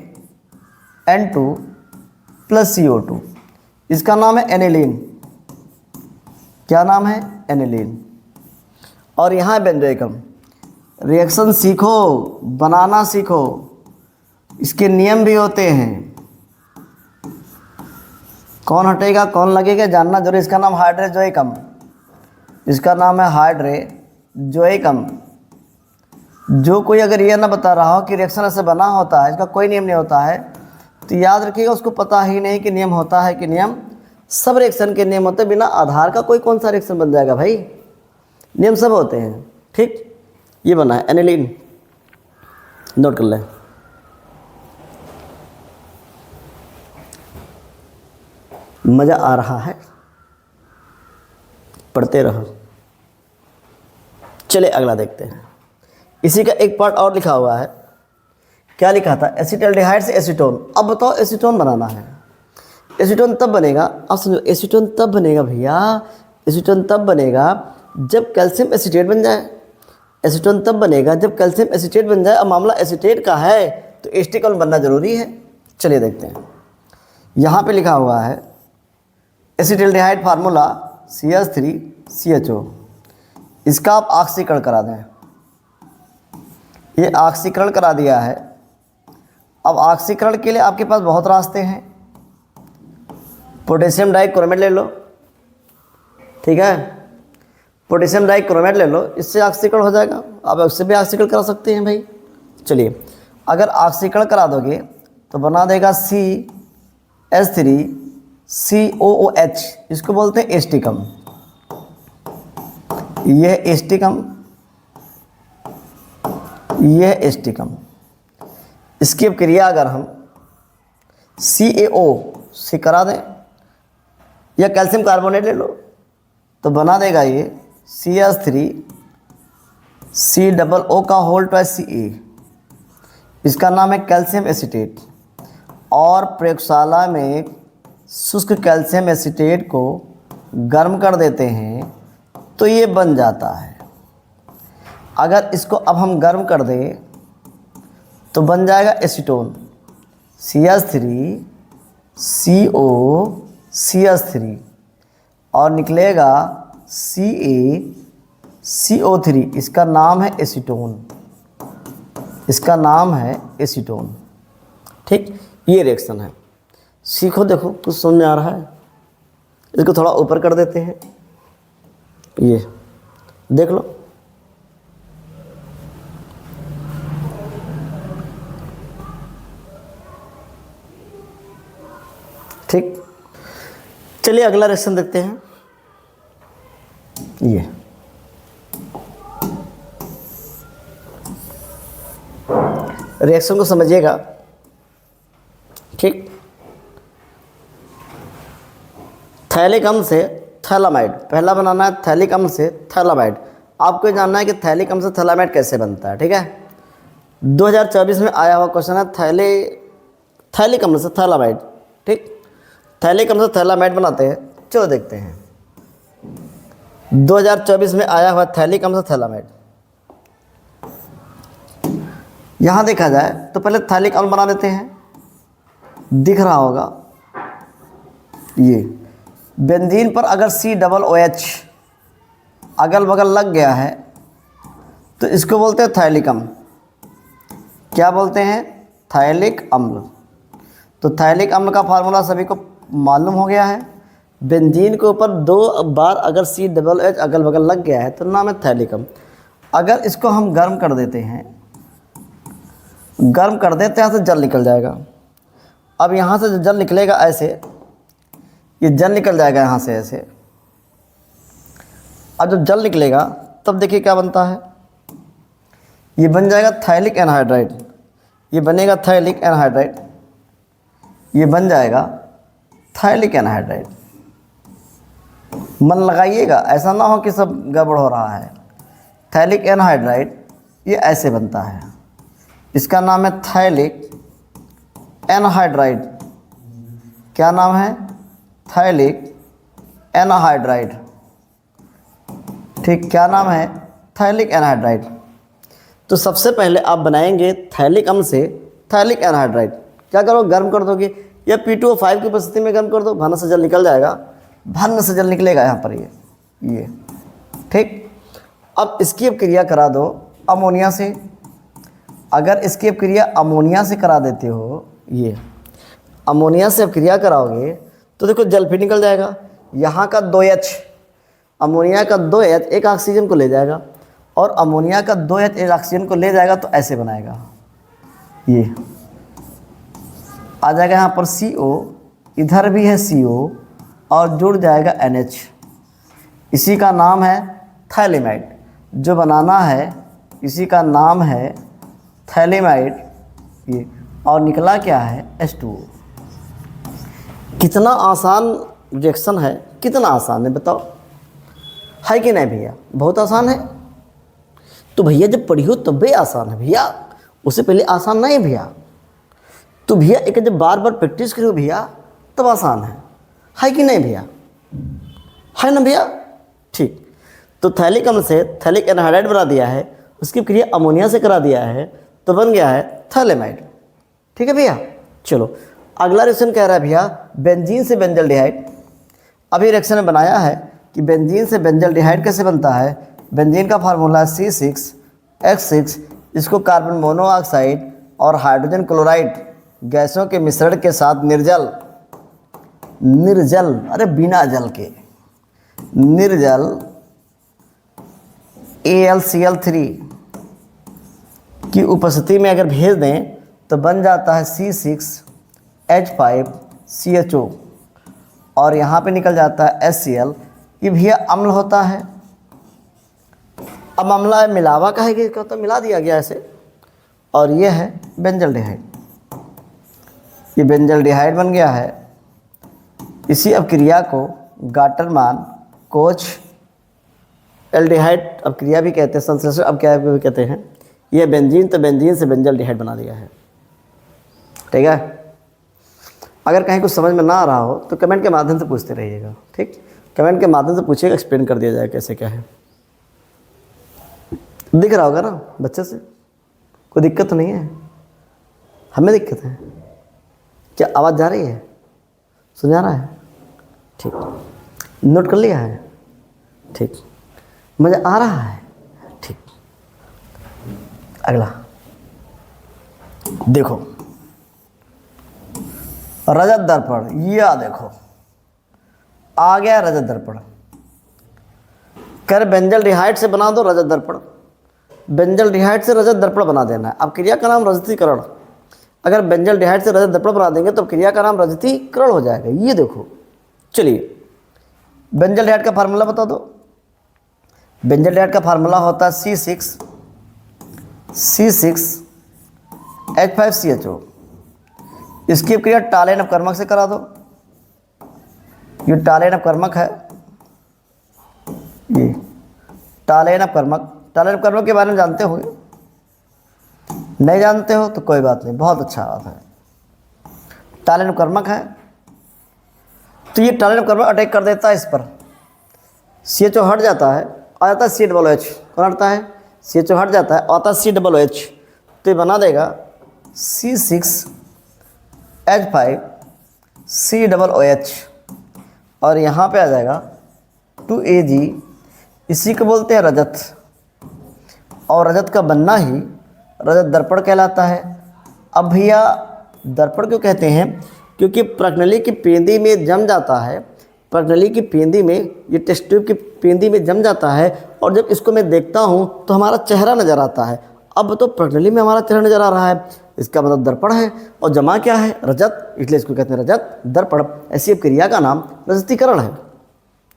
N2 + CO2। इसका नाम है एनिलीन। क्या नाम है? एनिलीन। और यहाँ है बेंजोइक अम्ल। रिएक्शन सीखो, बनाना सीखो, इसके नियम भी होते हैं। कौन हटेगा कौन लगेगा जानना जरूरी। इसका नाम हाइड्रोजोइक अम्ल। इसका नाम है हाइड्रोजोइक अम्ल। जो कोई अगर ये ना बता रहा हो कि रिएक्शन ऐसे बना होता है, इसका कोई नियम नहीं होता है, तो याद रखिएगा उसको पता ही नहीं कि नियम होता है कि नियम। सब रिएक्शन के नियम होते हैं, बिना आधार का कोई कौन सा रिएक्शन बन जाएगा भाई? नियम सब होते हैं। ठीक, ये बना है एनिलीन, नोट कर लें। मज़ा आ रहा है? पढ़ते रहो। चले अगला देखते हैं। इसी का एक पार्ट और लिखा हुआ है। क्या लिखा था? एसिटल्डिहाइड से एसीटोन। अब बताओ एसीटोन बनाना है। एसीटोन तब बनेगा, अब समझो, एसीटोन तब बनेगा भैया, एसीटोन तब बनेगा जब कैल्शियम एसीटेट बन जाए। एसीटोन तब बनेगा जब कैल्शियम एसीटेट बन जाए। अब मामला एसीटेट का है तो एस्टिक अम्ल बनना जरूरी है। चलिए देखते हैं। यहाँ पे लिखा हुआ है एसिटल्डिहाइड फार्मूला CH3CHO। इसका आप ऑक्सीकरण करा दें। ये ऑक्सीकरण करा दिया है। अब ऑक्सीकरण के लिए आपके पास बहुत रास्ते हैं। पोटेशियम डाइक्रोमेट ले लो, ठीक है, पोटेशियम डाइक्रोमेट ले लो, इससे ऑक्सीकरण हो जाएगा। आप उससे भी ऑक्सीकरण करा सकते हैं भाई। चलिए, अगर ऑक्सीकरण करा दोगे तो बना देगा CH3COOH। इसको बोलते हैं एस्टिक अम्ल। यह एस्टिक अम्ल, यह एस्टिक अम्ल। इसकी क्रिया अगर हम CaO से करा दें या कैल्शियम कार्बोनेट ले लो तो बना देगा ये CH3COO इसका नाम है कैल्शियम एसीटेट। और प्रयोगशाला में शुष्क कैल्शियम एसीटेट को गर्म कर देते हैं तो ये बन जाता है। अगर इसको अब हम गर्म कर दें तो बन जाएगा एसीटोन, CH3COCH3 और निकलेगा CaCO3। इसका नाम है एसीटोन, इसका नाम है एसीटोन। ठीक, ये रिएक्शन है। सीखो, देखो कुछ समझ में आ रहा है। इसको थोड़ा ऊपर कर देते हैं, ये देख लो। ठीक, चलिए अगला रिएक्शन देखते हैं। ये रिएक्शन को समझिएगा। ठीक, थैलिक अम्ल से थैलामाइड। पहला बनाना है थैलिक अम्ल से थैलामाइड। आपको जानना है कि थैलिक अम्ल से थैलामाइड कैसे बनता है। ठीक है, 2024 में आया हुआ क्वेश्चन है थैलिक अम्ल से थैलामाइड। ठीक, थैलिक अम्ल से थैलामाइड बनाते हैं। चलो देखते हैं। 2024 में आया हुआ थैलिक अम्ल से थैलामाइड। यहाँ देखा जाए तो पहले थैलिक अम्ल बना देते हैं। दिख रहा होगा ये बेंजीन पर अगर COOH अगल बगल लग गया है तो इसको बोलते हैं थायलिक अम्ल। क्या बोलते हैं? थायलिक अम्ल। तो थायलिक अम्ल का फार्मूला सभी को मालूम हो गया है। बेंजीन के ऊपर 2 बार अगर COOH अगल बगल लग गया है तो नाम है थायलिक अम्ल। अगर इसको हम गर्म कर देते हैं तो जल निकल जाएगा। अब यहाँ से जो जल निकलेगा ऐसे, ये जल निकल जाएगा यहाँ से ऐसे। अब जब जल निकलेगा तब देखिए क्या बनता है, ये बन जाएगा थायलिक एनहाइड्राइड। ये बनेगा थायलिक एनहाइड्राइड, ये बन जाएगा थायलिक एनहाइड्राइड। मन लगाइएगा, ऐसा ना हो कि सब गड़बड़ हो रहा है। थायलिक एनहाइड्राइड ये ऐसे बनता है, इसका नाम है थायलिक एनहाइड्राइड। क्या नाम है? थायलिक एनहाइड्राइड। ठीक, क्या नाम है? थायलिक एनहाइड्राइड। तो सबसे पहले आप बनाएंगे थायलिक अम्ल से थायलिक एनहाइड्राइड। क्या करो? गर्म कर दोगे, या P2O5 की उपस्थिति में गर्म कर दो, भन से जल निकल जाएगा। भन से जल निकलेगा यहाँ पर ये। ठीक, अब इसकी अब क्रिया करा दो अमोनिया से। अगर इसकी अब क्रिया अमोनिया से करा देते हो, ये अमोनिया से अब क्रिया कराओगे तो देखो जल फिर निकल जाएगा। यहाँ का 2H, अमोनिया का 2H एक ऑक्सीजन को ले जाएगा, और अमोनिया का 2H एक ऑक्सीजन को ले जाएगा तो ऐसे बनाएगा। ये आ जाएगा यहाँ पर CO, इधर भी है CO, और जुड़ जाएगा NH। इसी का नाम है थायलेमाइड। जो बनाना है इसी का नाम है थायलेमाइड। ये और निकला क्या है? H2O। कितना आसान रिएक्शन है, कितना आसान है बताओ, है कि नहीं भैया? बहुत आसान है। तो भैया जब पढ़ी हो तब भी आसान है भैया, उससे पहले आसान नहीं है भैया। तो भैया एक जब बार बार प्रैक्टिस करो भैया तब आसान है कि नहीं भैया? है ना भैया? ठीक, तो थायलिक अम्ल से थायलिक एनहाइड्राइड बना दिया है, उसकी क्रिया अमोनिया से करा दिया है तो बन गया है थायलेमाइड। ठीक है भैया? चलो अगला रिएक्शन कह रहा है भैया बेंजीन से बेंजल्डिहाइड। अभी रिएक्शन में बनाया है कि बेंजीन से बेंजल्डिहाइड कैसे बनता है। बेंजीन का फार्मूला है C6H6। इसको कार्बन मोनोऑक्साइड और हाइड्रोजन क्लोराइड गैसों के मिश्रण के साथ निर्जल, अरे बिना जल के, निर्जल AlCl3 की उपस्थिति में अगर भेज दें तो बन जाता है C6H5CHO, और यहाँ पे निकल जाता है HCl। ये भैया अम्ल होता है। अब अम्ला मिलावा कहेंगे, तो मिला दिया गया ऐसे, और ये है बेंजल्डिहाइड। ये बेंजल्डिहाइड बन गया है। इसी अपक्रिया को गाटरमान कोच एल्डिहाइड अपक्रिया भी कहते हैं, संश्लेषण अपक्रिया भी कहते हैं। ये बेंजीन, तो बेंजीन से बेंजल्डिहाइड बना दिया है। ठीक है? अगर कहीं कुछ समझ में ना आ रहा हो तो कमेंट के माध्यम से पूछते रहिएगा। ठीक, कमेंट के माध्यम से पूछिएगा, एक्सप्लेन कर दिया जाए कैसे क्या है। दिख रहा होगा ना बच्चे से, कोई दिक्कत तो नहीं है? हमें दिक्कत है क्या? आवाज़ जा रही है? सुना रहा है? ठीक, नोट कर लिया है? ठीक, मज़ा आ रहा है? ठीक, अगला देखो रजत दर्पण। या देखो आ गया रजत दर्पण। कर बेंजल्डिहाइड से बना दो रजत दर्पण। बेंजल्डिहाइड से रजत दर्पण बना देना है। अब क्रिया का नाम रजतीकरण। अगर बेंजल्डिहाइड से रजत दर्पण बना देंगे तो क्रिया का नाम रजतीकरण हो जाएगा। ये देखो, चलिए बेंजल्डिहाइड का फार्मूला बता दो। बेंजल्डिहाइड का फार्मूला होता है C6H5CHO। इसकी क्रिया टालेन अपकर्मक से करा दो। ये टालेन अपकर्मक है, ये टालेन अपकर्मक। टालेन अपकर्मक के बारे में जानते हो? नहीं जानते हो तो कोई बात नहीं, बहुत अच्छा बात है। टालेन अपकर्मक है तो ये टालेन अपकर्मक अटैक कर देता है इस पर। CHO हट जाता है, आ जाता है COOH। कौन हटता है? CHO हट जाता है, आता है COOH। तो ये बना देगा C6H5COOH, और यहाँ पे आ जाएगा 2Ag। इसी को बोलते हैं रजत। और रजत का बनना ही रजत दर्पण कहलाता है। अब भैया दर्पण क्यों कहते हैं? क्योंकि प्रज्ञली की पेंदी में जम जाता है, प्रज्ञली की पेंदी में, ये टेस्ट ट्यूब की पेंदी में जम जाता है, और जब इसको मैं देखता हूँ तो हमारा चेहरा नज़र आता है। अब तो प्रज्ञली में हमारा चेहरा नज़र आ रहा है, इसका मतलब दर्पण है। और जमा क्या है? रजत, इसलिए इसको कहते हैं रजत दर्पण। ऐसी अब क्रिया का नाम रजतीकरण है।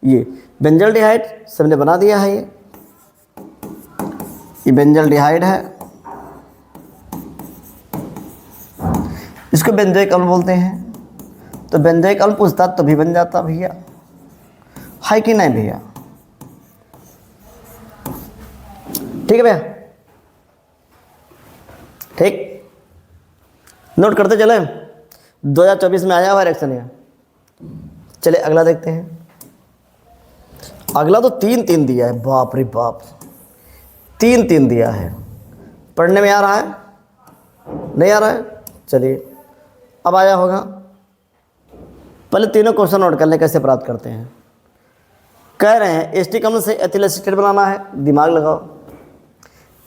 ये बेंजल्डिहाइड सबने बना दिया है। ये बेंजल्डिहाइड है, इसको बेंजोइक अम्ल बोलते हैं। तो बेंजोइक अम्ल पूछता तो भी बन जाता भैया, है कि नहीं भैया? ठीक है भैया, ठीक, नोट करते चले। 2024 में आया हुआ रिएक्शन है। चले अगला देखते हैं। अगला तो 3 दिया है, बाप रे बाप, 3 दिया है। पढ़ने में आ रहा है? नहीं आ रहा है? चलिए अब आया होगा। पहले तीनों क्वेश्चन नोट कर ले कैसे प्राप्त करते हैं। कह रहे हैं एसिटिक अम्ल से एथिल एसीटेट बनाना है, दिमाग लगाओ।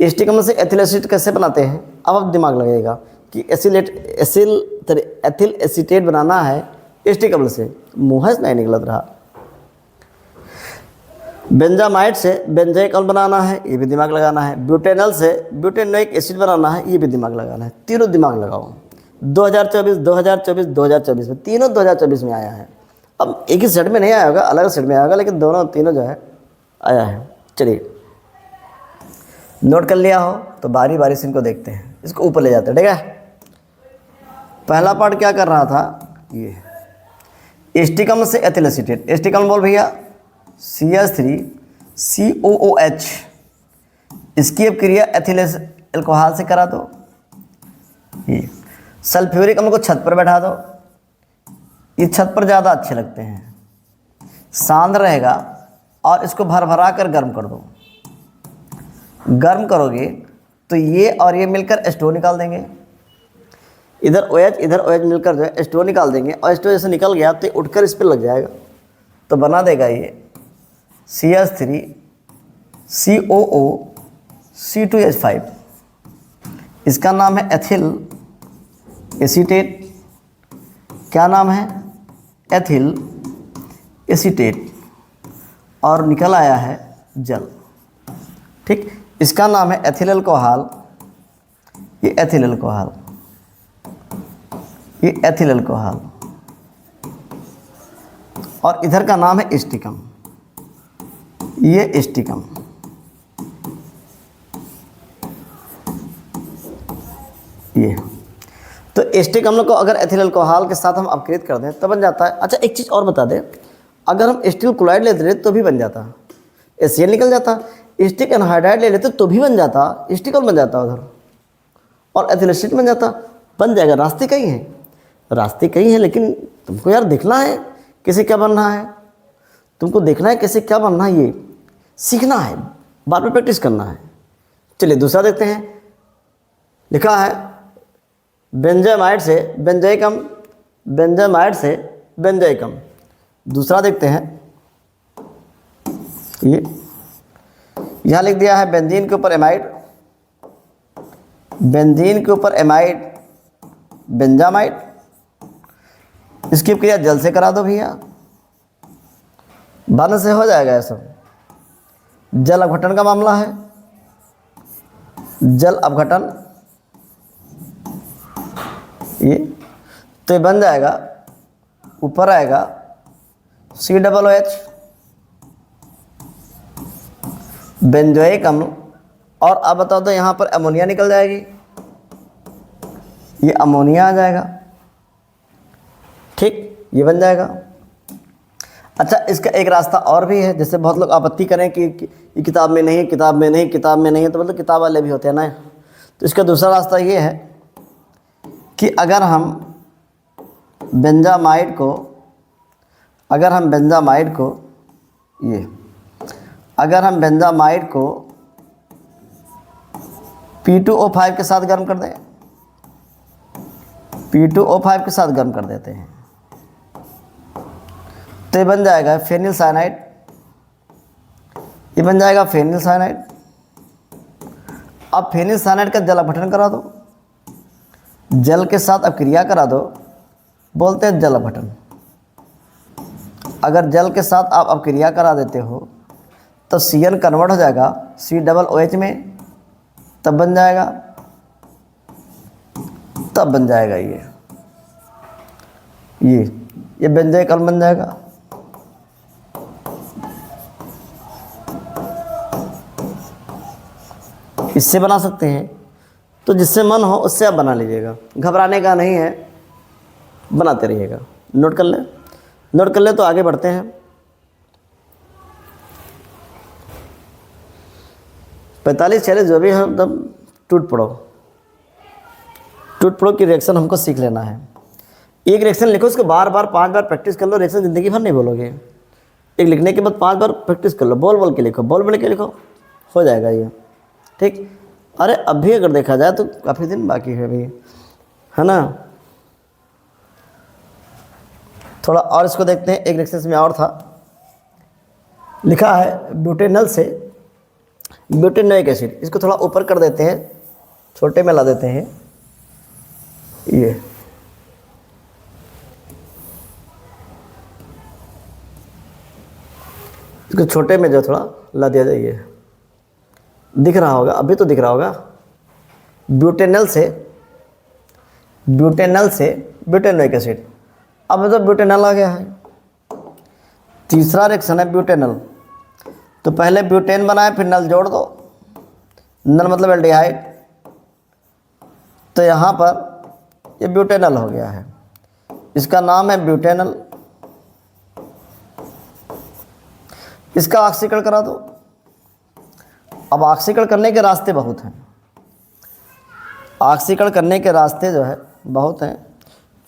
एसिटिक अम्ल से एथिल एसीटेट कैसे बनाते हैं? अब दिमाग लगेगा कि एथिल एसीटेट बनाना है एसिटिक अम्ल से, मुँह से नहीं निकलत रहा। बेंजामाइड से बेंजोइक अम्ल बनाना है, ये भी दिमाग लगाना है। ब्यूटेनॉल से ब्यूटेनोइक एसिड बनाना है, ये भी दिमाग लगाना है। तीनों दिमाग लगाओ। 2024 में, तीनों 2024 में आया है। अब एक ही सेट में नहीं आया होगा, अलग सेट में आया होगा, लेकिन तीनों जो है आया है। चलिए नोट कर लिया हो तो बारी बारी से इनको देखते हैं, इसको ऊपर ले जाते हैं। ठीक है, पहला पार्ट क्या कर रहा था? ये एसिटिक अम्ल से एथिल एसीटेट। एसिटिक अम्ल बोल भैया CH3COOH, इसकी अब क्रिया एथिल अल्कोहल से करा दो। ये सल्फ्यूरिक अम्ल को छत पर बैठा दो, ये छत पर ज़्यादा अच्छे लगते हैं, सांद्र रहेगा। और इसको भर भरा कर गर्म कर दो। गर्म करोगे तो ये और ये मिलकर H2O निकाल देंगे। इधर OH मिलकर जो है H2O निकाल देंगे, और H2O जैसे निकल गया तो उठकर इस पर लग जाएगा, तो बना देगा ये CH3COOC2H5। इसका नाम है एथिल एसीटेट। क्या नाम है? Ethyl acetate. और निकल आया है जल। ठीक, इसका नाम है एथिल अल्कोहल। ये एथिल अल्कोहल, ये एथिल अल्कोहल। और इधर का नाम है एसिटिक अम्ल, ये एसिटिक अम्ल। ये तो एसिटिक अम्ल को अगर एथिल अल्कोहल के साथ हम अपकृत कर दें तो बन जाता है। अच्छा एक चीज़ और बता दें, अगर हम एसिटिल क्लोराइड लेते रहे तो भी बन जाता, HCl निकल जाता। एसिटिक एनहाइड्राइड ले लेते तो भी बन जाता, एसिटिक अम्ल बन जाता उधर, और एथिल एसीटेट बन जाता। बन जाएगा, रास्ते कई हैं, रास्ते कई हैं, लेकिन तुमको यार देखना है कैसे क्या बनना है, तुमको देखना है कैसे क्या बनना है, ये सीखना है, बार बार प्रैक्टिस करना है। चलिए दूसरा देखते हैं। लिखा है बेंजामाइड से बेंजोइक अम्ल, बेंजामाइड से बेंजोइक अम्ल। दूसरा देखते हैं, ये यहाँ लिख दिया है बेंजीन के ऊपर एमाइड, बेंजीन के ऊपर एमाइड बेंजामाइड। इसकी क्रिया जल से करा दो भैया, बन से हो जाएगा ये सब। जल अपघटन का मामला है, जल अपघटन, ये तो ये बन जाएगा, ऊपर आएगा COOH बेंजोइक अम्ल। और अब बताओ तो यहाँ पर अमोनिया निकल जाएगी, ये अमोनिया आ जाएगा। ठीक, ये बन जाएगा। अच्छा इसका एक रास्ता और भी है, जैसे बहुत लोग आपत्ति करें कि ये किताब में नहीं, किताब में नहीं, किताब में नहीं है, तो मतलब किताब वाले भी होते हैं ना। तो इसका दूसरा रास्ता ये है कि अगर हम बेंजामाइड को, अगर हम बेंजामाइड को P2O5 के साथ गर्म कर दें, P2O5 के साथ गर्म कर देते हैं, तो ये बन जाएगा फेनिल साइनाइड, ये बन जाएगा फेनिल साइनाइड। अब फेनिल साइनाइड का जल अपघटन करा दो, जल के साथ अपक्रिया करा दो, बोलते हैं जल अपघटन। अगर जल के साथ आप अपक्रिया करा देते हो तो CN कन्वर्ट हो जाएगा COOH में, तब बन जाएगा, तब बन जाएगा ये बेंजोइक अम्ल बन जाएगा। इससे बना सकते हैं, तो जिससे मन हो उससे आप बना लीजिएगा, घबराने का नहीं है, बनाते रहिएगा। नोट कर ले, नोट कर ले तो आगे बढ़ते हैं। 45 46 जो भी है एकदम टूट पड़ो की रिएक्शन हमको सीख लेना है। एक रिएक्शन लिखो, उसको बार बार 5 बार प्रैक्टिस कर लो, रिएक्शन ज़िंदगी भर नहीं बोलोगे। एक लिखने के बाद 5 बार प्रैक्टिस कर लो, बोल के लिखो, बोल के लिखो, हो जाएगा ये, ठीक। अरे अभी अगर देखा जाए तो काफ़ी दिन बाकी है अभी, है ना। थोड़ा और इसको देखते हैं। एक रिएक्शन में और था, लिखा है ब्यूटेनल से ब्यूटेनोइक एसिड। इसको थोड़ा ऊपर कर देते हैं, छोटे में ला देते हैं, ये इसको छोटे में जो थोड़ा ला दिया जाइए, दिख रहा होगा, अभी तो दिख रहा होगा। ब्यूटेनल से ब्यूटेनोइक एसिड, अब तो ब्यूटेनल आ गया है। तीसरा रिएक्शन है ब्यूटेनल, तो पहले ब्यूटेन बनाए फिर नल जोड़ दो, नल मतलब एल्डिहाइड, तो यहाँ पर ये ब्यूटेनल हो गया है, इसका नाम है ब्यूटेनल। इसका ऑक्सीकरण करा दो। अब ऑक्सीकरण करने के रास्ते बहुत हैं, ऑक्सीकरण करने के रास्ते जो है बहुत हैं।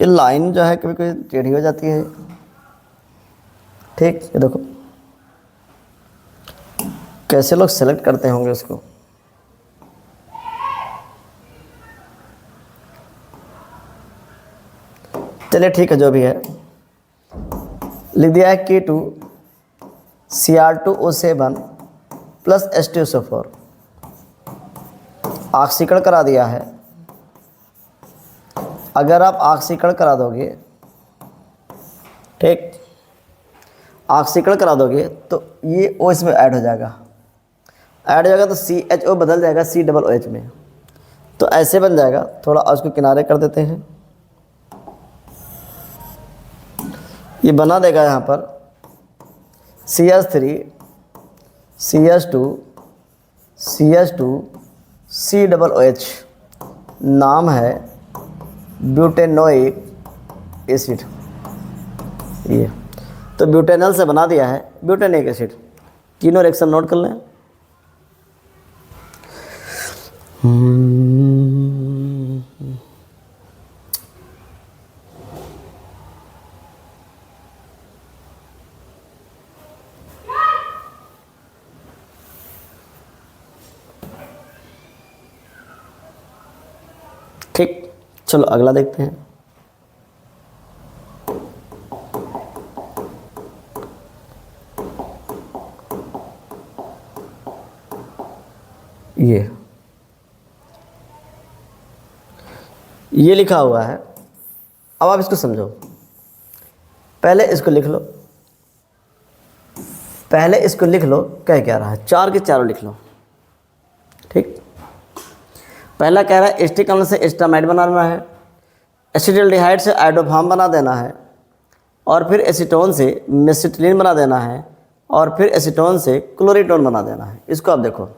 ये लाइन जो है कभी कभी टेढ़ी हो जाती है, ठीक। ये देखो कैसे लोग सेलेक्ट करते होंगे इसको। चलिए ठीक है, जो भी है लिख दिया है K2Cr2O7 प्लस H2SO4, ऑक्सीकरण करा दिया है। अगर आप ऑक्सीकरण करा दोगे, ठीक, ऑक्सीकरण करा दोगे तो ये O इसमें ऐड हो जाएगा, तो CHO बदल जाएगा COOH में, तो ऐसे बन जाएगा। थोड़ा उसको किनारे कर देते हैं, ये बना देगा यहाँ पर CH3 CH2 COOH, नाम है ब्यूटेनोइक एसिड। ये तो ब्यूटेनल से बना दिया है ब्यूटेनोइक एसिड। तीनों रिएक्शन नोट कर लें। ठीक, चलो अगला देखते हैं। ये लिखा हुआ है। अब आप इसको समझो, पहले इसको लिख लो, कह क्या रहा है, 4 के चारों लिख लो, ठीक। पहला कह रहा है एस्टिक अम्ल से एस्टामाइड बनाना है, एसिटाल्डिहाइड से आइडोफार्म बना देना है, और फिर एसीटोन से मेसिटिलीन बना देना है, और फिर एसीटोन से क्लोरीटोन बना देना है। इसको आप देखो,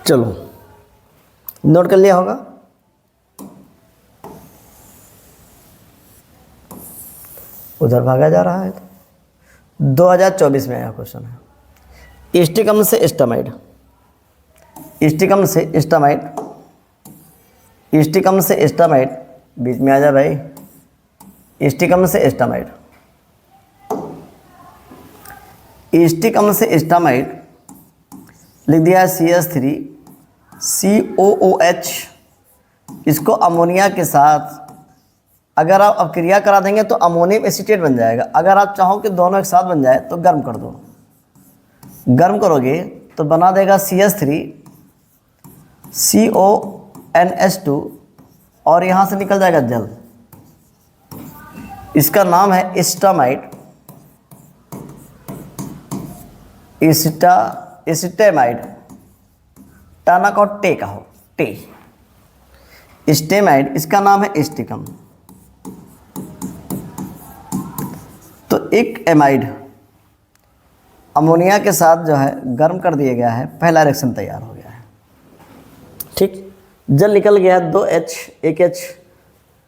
चलो नोट कर लिया होगा। उधर भागा जा रहा है। तो 2024 में आया क्वेश्चन है। स्टिकम से स्टमाइड, स्टिकम से स्टमाइड, स्टिकम से स्टमाइड, बीच में आ जा भाई। स्टिकम से स्टमाइड, स्टिकम से स्टमाइड लिख दिया है CH3 COOH। इसको अमोनिया के साथ अगर आप अब क्रिया करा देंगे तो अमोनियम एसीटेट बन जाएगा। अगर आप चाहो कि दोनों एक साथ बन जाए तो गर्म कर दो, गर्म करोगे तो बना देगा CH3 CONH2 और यहाँ से निकल जाएगा जल। इसका नाम है स्टामाइड, स्टेमाइड। टाना को टे कहो, टे। स्टेमाइड, इसका नाम है स्टिकम। तो एक एमाइड अमोनिया के साथ जो है गर्म कर दिया गया है, पहला रिएक्शन तैयार हो गया है। ठीक, जल निकल गया है, 2H 1H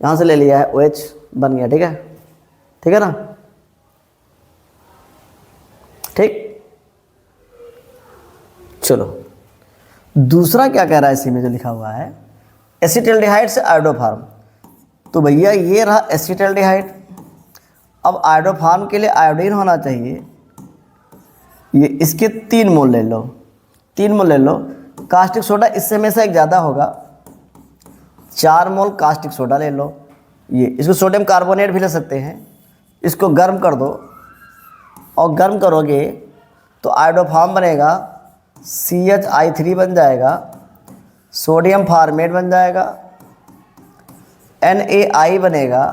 यहाँ से ले लिया है, OH बन गया। ठीक है, ठीक है ना। ठीक, चलो दूसरा क्या कह रहा है इसी में जो लिखा हुआ है, एसिटाल्डिहाइड से आयोडोफार्म। तो भैया ये रहा एसिटाल्डिहाइड। अब आयोडोफार्म के लिए आयोडीन होना चाहिए। ये इसके 3 मोल ले लो, 3 मोल ले लो। कास्टिक सोडा इससे में से एक ज़्यादा होगा, 4 मोल कास्टिक सोडा ले लो। ये इसको सोडियम कार्बोनेट भी ले सकते हैं। इसको गर्म कर दो और गर्म करोगे तो आयोडोफार्म बनेगा, CHI3 बन जाएगा, सोडियम फार्मेट बन जाएगा, NaI बनेगा,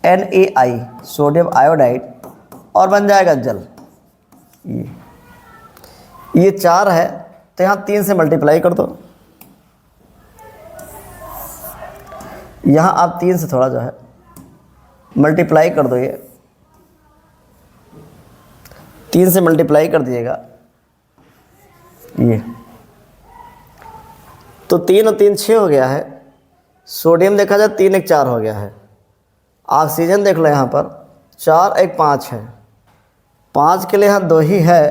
NaI सोडियम आयोडाइड, और बन जाएगा जल। ये 4 है तो यहाँ 3 से मल्टीप्लाई कर दो। यहाँ आप 3 से थोड़ा जो है मल्टीप्लाई कर दो। ये 3 से मल्टीप्लाई कर दिएगा। ये तो 3 और 3 6 हो गया है। सोडियम देखा जाए 3 1 4 हो गया है। ऑक्सीजन देख लो यहाँ पर 4 1 5 है। 5 के लिए यहाँ 2 ही है,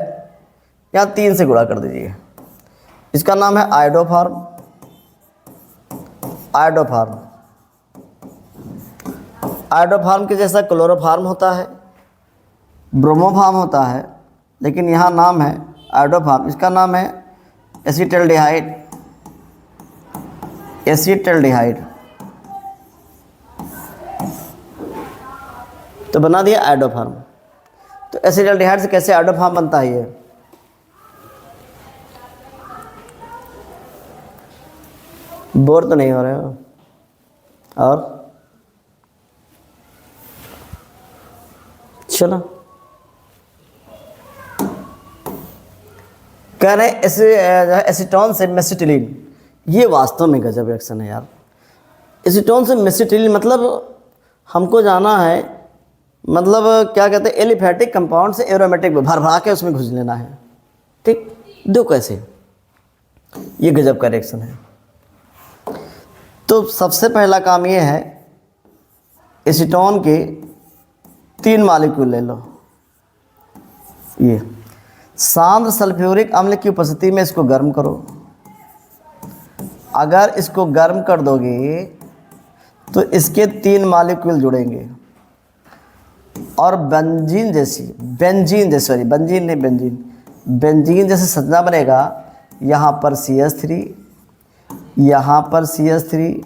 यहाँ 3 से गुणा कर दीजिए। इसका नाम है आयोडोफार्म। आयोडोफार्म, आयोडोफार्म के जैसा क्लोरोफार्म होता है, ब्रोमोफार्म होता है, लेकिन यहाँ नाम है आयोडोफार्म। इसका नाम है एसिटाल्डिहाइड। एसिटाल्डिहाइड तो बना दिया आयोडोफार्म। तो एसिटाल्डिहाइड से कैसे आयोडोफार्म बनता है? ये बोर तो नहीं हो रहे हो? और चलो कह रहे एसीटोन से मेसिटिलीन। ये वास्तव में गजब रिएक्शन है यार। एसीटोन से मेसिटिलीन मतलब हमको जाना है, मतलब क्या कहते हैं, एलिफैटिक कंपाउंड से एरोमेटिक भर भरा के उसमें घुस लेना है। ठीक, दो कैसे, ये गजब का रिएक्शन है। तो सबसे पहला काम ये है, एसीटोन के 3 मॉलिक्यूल ले लो। ये सांद्र सल्फ्यूरिक अम्ल की उपस्थिति में इसको गर्म करो। अगर इसको गर्म कर दोगे तो इसके 3 मॉलिक्यूल जुड़ेंगे और बेंजीन जैसी बेंजीन जैसे संरचना बनेगा। यहाँ पर CH3, यहाँ पर CH3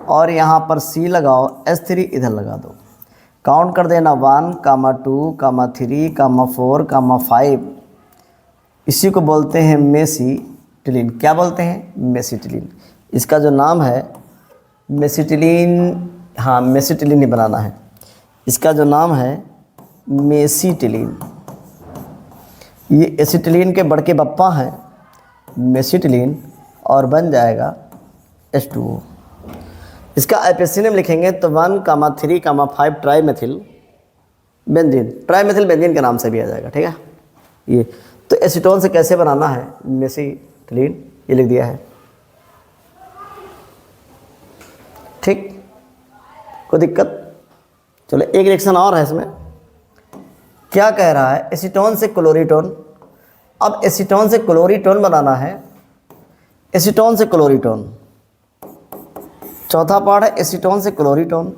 और यहाँ पर C लगाओ, H3 इधर लगा दो। काउंट कर देना 1, 2, 3, 4, 5। इसी को बोलते हैं मेसिटिलीन। क्या बोलते हैं? मेसिटिलीन। इसका जो नाम है मेसिटिलीन, हाँ मेसिटिलीन ही बनाना है। इसका जो नाम है मेसिटिलीन। ये एसिटिलीन के बड़के बप्पा हैं मेसिटिलीन, और बन जाएगा H2O। इसका एपिसिनेम लिखेंगे तो 1, 3, 5 ट्राईमेथिल बेंजीन। ट्राईमेथिल बेंजीन के नाम से भी आ जाएगा। ठीक है। ये तो एसीटोन से कैसे बनाना है मेसिटिलीन, ये लिख दिया है। ठीक, कोई दिक्कत? चलो एक रिएक्शन और है इसमें। क्या कह रहा है, एसीटोन से क्लोरीटोन। अब एसीटोन से क्लोरीटोन बनाना है, एसीटोन से क्लोरीटोन। चौथा पार्ट है एसीटोन से क्लोरीटोन।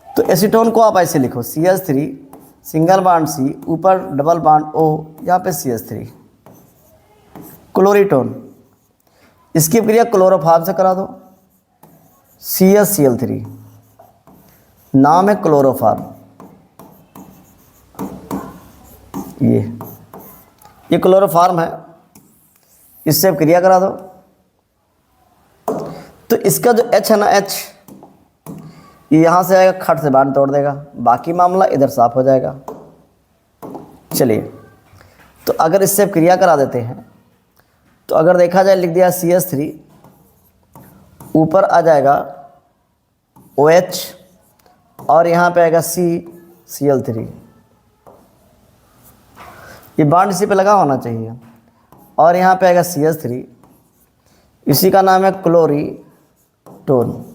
तो एसीटोन को आप ऐसे लिखो, CH3 सिंगल बाड C, ऊपर डबल बाड O, यहाँ पे CH3। क्लोरीटोन, इसकी क्रिया क्लोरोफॉर्म से करा दो, CH_Cl3, नाम है क्लोरोफॉर्म। ये क्लोरोफॉर्म है, इससे क्रिया करा दो। तो इसका जो H है ना, H ये यहाँ से आएगा, खट से बांध तोड़ देगा, बाकी मामला इधर साफ हो जाएगा। चलिए, तो अगर इससे क्रिया करा देते हैं तो अगर देखा जाए, लिख दिया CH3, ऊपर आ जाएगा OH और यहाँ पे आएगा CCl3। ये बांड इसी पे लगा होना चाहिए, और यहाँ पे आएगा CH3, इसी का नाम है क्लोरीटोन।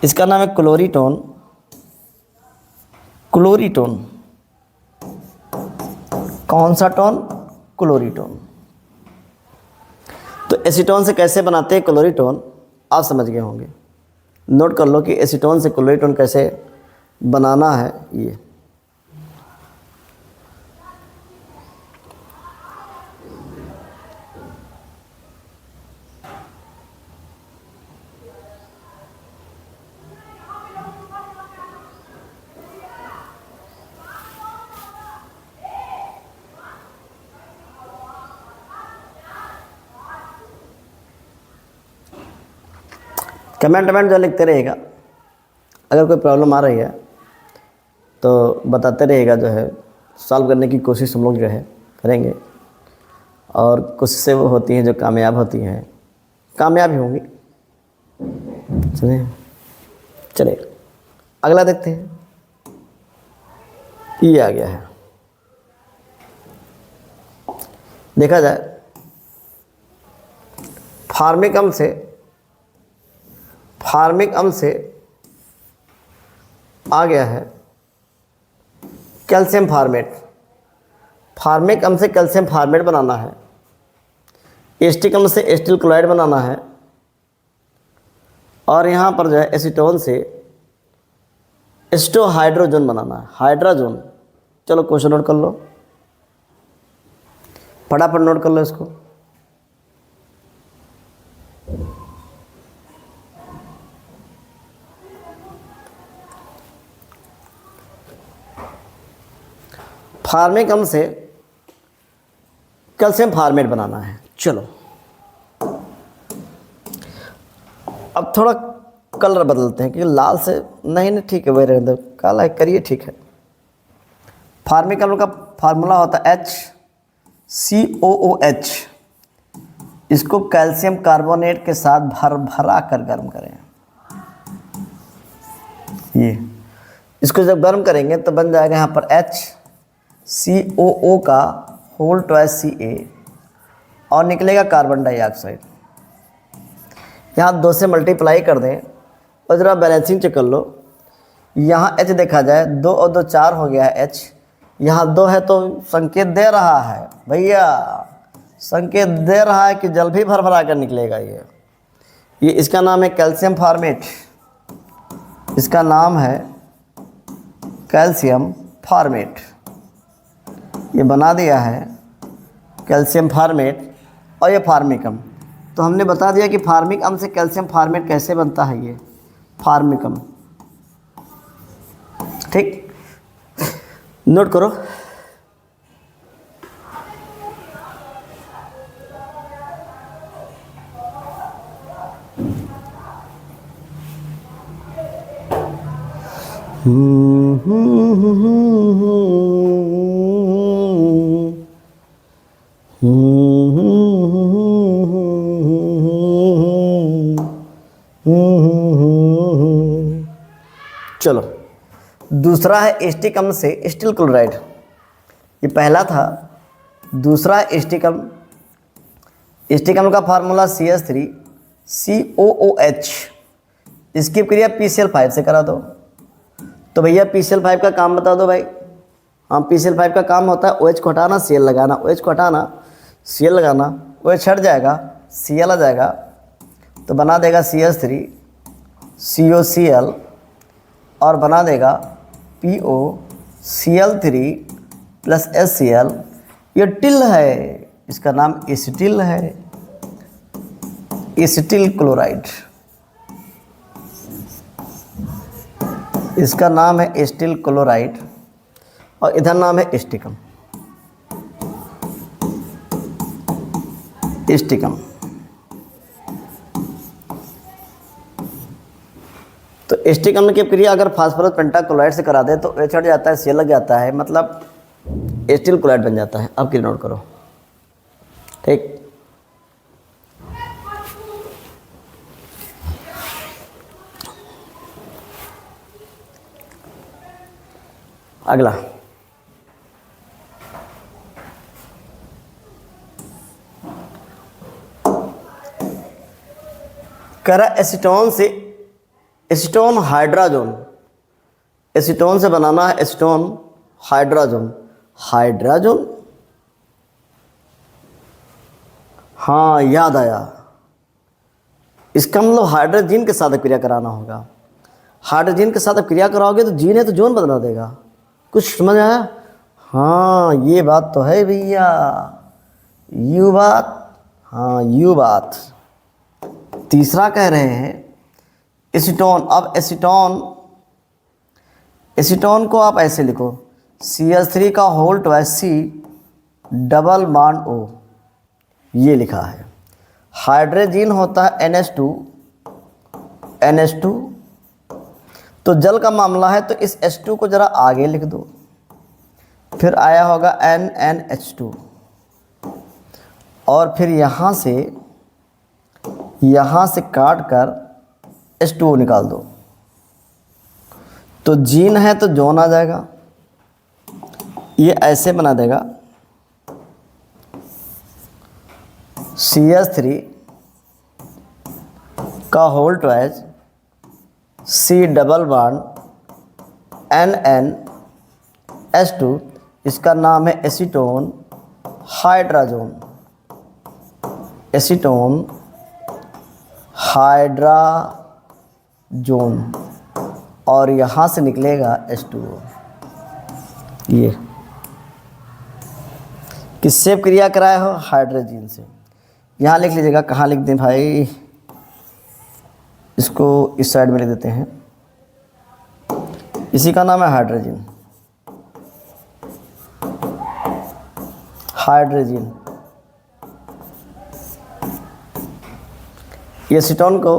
इसका नाम है क्लोरीटोन। क्लोरीटोन, कौन सा टोन? क्लोरीटोन। तो एसीटोन से कैसे बनाते हैं क्लोरीटोन, आप समझ गए होंगे। नोट कर लो कि एसीटोन से क्लोरीटोन कैसे बनाना है। ये कमेंट जो लिखते रहेगा, अगर कोई प्रॉब्लम आ रही है तो बताते रहेगा, जो है सॉल्व करने की कोशिश हम लोग जो है करेंगे। और कुछ से वो होती हैं जो कामयाब होती हैं, कामयाब ही होंगी। चले अगला देखते हैं। ये आ गया है, देखा जाए फार्मिक अम्ल से आ गया है कैल्शियम फार्मेट। फार्मिक अम्ल से कैल्शियम फार्मेट बनाना है, एस्टिक अम्ल से एस्टिल क्लोराइड बनाना है, और यहाँ पर जो है एसीटोन से एस्टोहाइड्रोजन बनाना है, हाइड्रोजन। चलो क्वेश्चन नोट कर लो, फटाफट नोट कर लो इसको। फार्मिक अम्ल से कैल्शियम फार्मेट बनाना है। चलो अब थोड़ा कलर बदलते हैं, क्योंकि लाल से नहीं ठीक है, वही रहने दो, काला है करिए, ठीक है। फार्मिक अम्ल का फार्मूला होता है HCOOH। इसको कैल्शियम कार्बोनेट के साथ भरा कर गर्म करें। ये इसको जब गर्म करेंगे तो बन जाएगा यहाँ पर HCOO का होल ट्वाइस Ca, और निकलेगा कार्बन डाइऑक्साइड। यहाँ 2 से मल्टीप्लाई कर दें और ज़रा बैलेंसिंग चेक कर लो। यहाँ H देखा जाए, 2 और 2 4 हो गया है H, यहाँ 2 है तो संकेत दे रहा है भैया, संकेत दे रहा है कि जल भी भर भरा कर निकलेगा। ये इसका नाम है कैल्शियम फार्मेट, इसका नाम है कैल्शियम फार्मेट। ये बना दिया है कैल्शियम फार्मेट, और ये फार्मिक अम्ल। तो हमने बता दिया कि फार्मिक अम्ल से कैल्शियम फार्मेट कैसे बनता है। ये फार्मिक अम्ल, ठीक, नोट करो। चलो दूसरा है एस्टिक अम्ल से एस्टिल क्लोराइड। ये पहला था, दूसरा एस्टिक अम्ल। एस्टिक अम्ल का फार्मूला CH3COOH। इसकी क्रिया PCl5 से करा दो, तो भैया PCl5 का काम बता दो भाई। हाँ, PCl5 का काम होता है OH को हटाना, Cl लगाना, OH को हटाना, Cl लगाना, OH हट जाएगा, Cl आ जाएगा, तो बना देगा CH3 COCl और बना देगा POCl3 प्लस HCl। ये टिल है, इसका नाम एसिटिल है, एसिटिल क्लोराइड, इसका नाम है एसिटिल क्लोराइड और इधर नाम है एस्टिकम। एस्टिकम तो एस्टिकम की क्रिया अगर फास्फोरस पेंटाक्लोराइड से करा दे तो OH हट जाता है, Cl लग जाता है, मतलब एस्टिल क्लोराइड बन जाता है। अब क्लियर नोट करो, ठीक। अगला करा एसीटोन से एसीटोन हाइड्राजोन, एसीटोन से बनाना है एसीटोन हाइड्राजोन। हाइड्राजोन, हाँ याद आया, इसका मतलब हाइड्रोजन के साथ क्रिया कराना होगा। हाइड्रोजन के साथ क्रिया कराओगे तो जीन है तो जोन बदला देगा। कुछ समझ आया? हाँ ये बात तो है भैया, यू बात, हाँ यू बात। तीसरा कह रहे हैं एसीटोन। अब एसीटोन, एसीटोन को आप ऐसे लिखो CH3 का whole twice C double bond O, ये लिखा है। हाइड्रोजन होता है NH2, तो जल का मामला है तो इस H2 को ज़रा आगे लिख दो, फिर आया होगा NNH2 और फिर यहाँ से काट कर H2O निकाल दो, तो जीन है तो जोन आ जाएगा। ये ऐसे बना देगा CH3 का whole twice C double bond NNH2, इसका नाम है एसीटोन हाइड्राजोन, एसीटोन हाइड्राजोन और यहाँ से निकलेगा H2O। ये किससे क्रिया कराए हो? हाइड्रोजन से। यहाँ लिख लीजिएगा, कहाँ लिख दें भाई, इसको इस साइड में लिख देते हैं, इसी का नाम है हाइड्रोजन। हाइड्रोजन ये एसीटोन को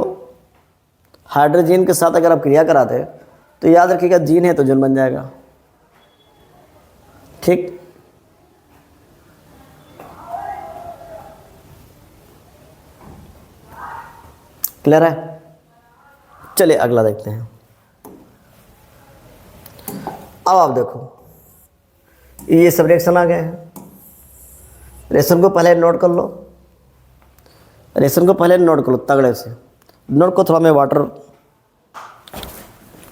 हाइड्रोजन के साथ अगर आप क्रिया कराते तो याद रखिएगा जीन है तो जोन बन जाएगा, ठीक। क्लियर है? चलिए अगला देखते हैं। अब आप देखो ये सब रिएक्शन आ गए हैं। रिएक्शन को पहले नोट कर लो, रिएक्शन को पहले नोट कर लो तगड़े से। नोट को थोड़ा मैं वाटर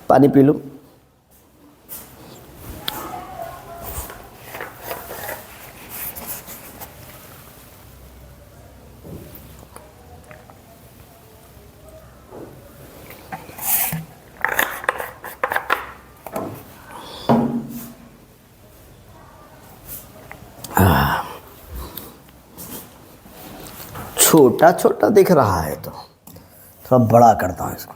पानी पी लूँ। छोटा छोटा दिख रहा है तो थोड़ा बड़ा करता हूँ इसको,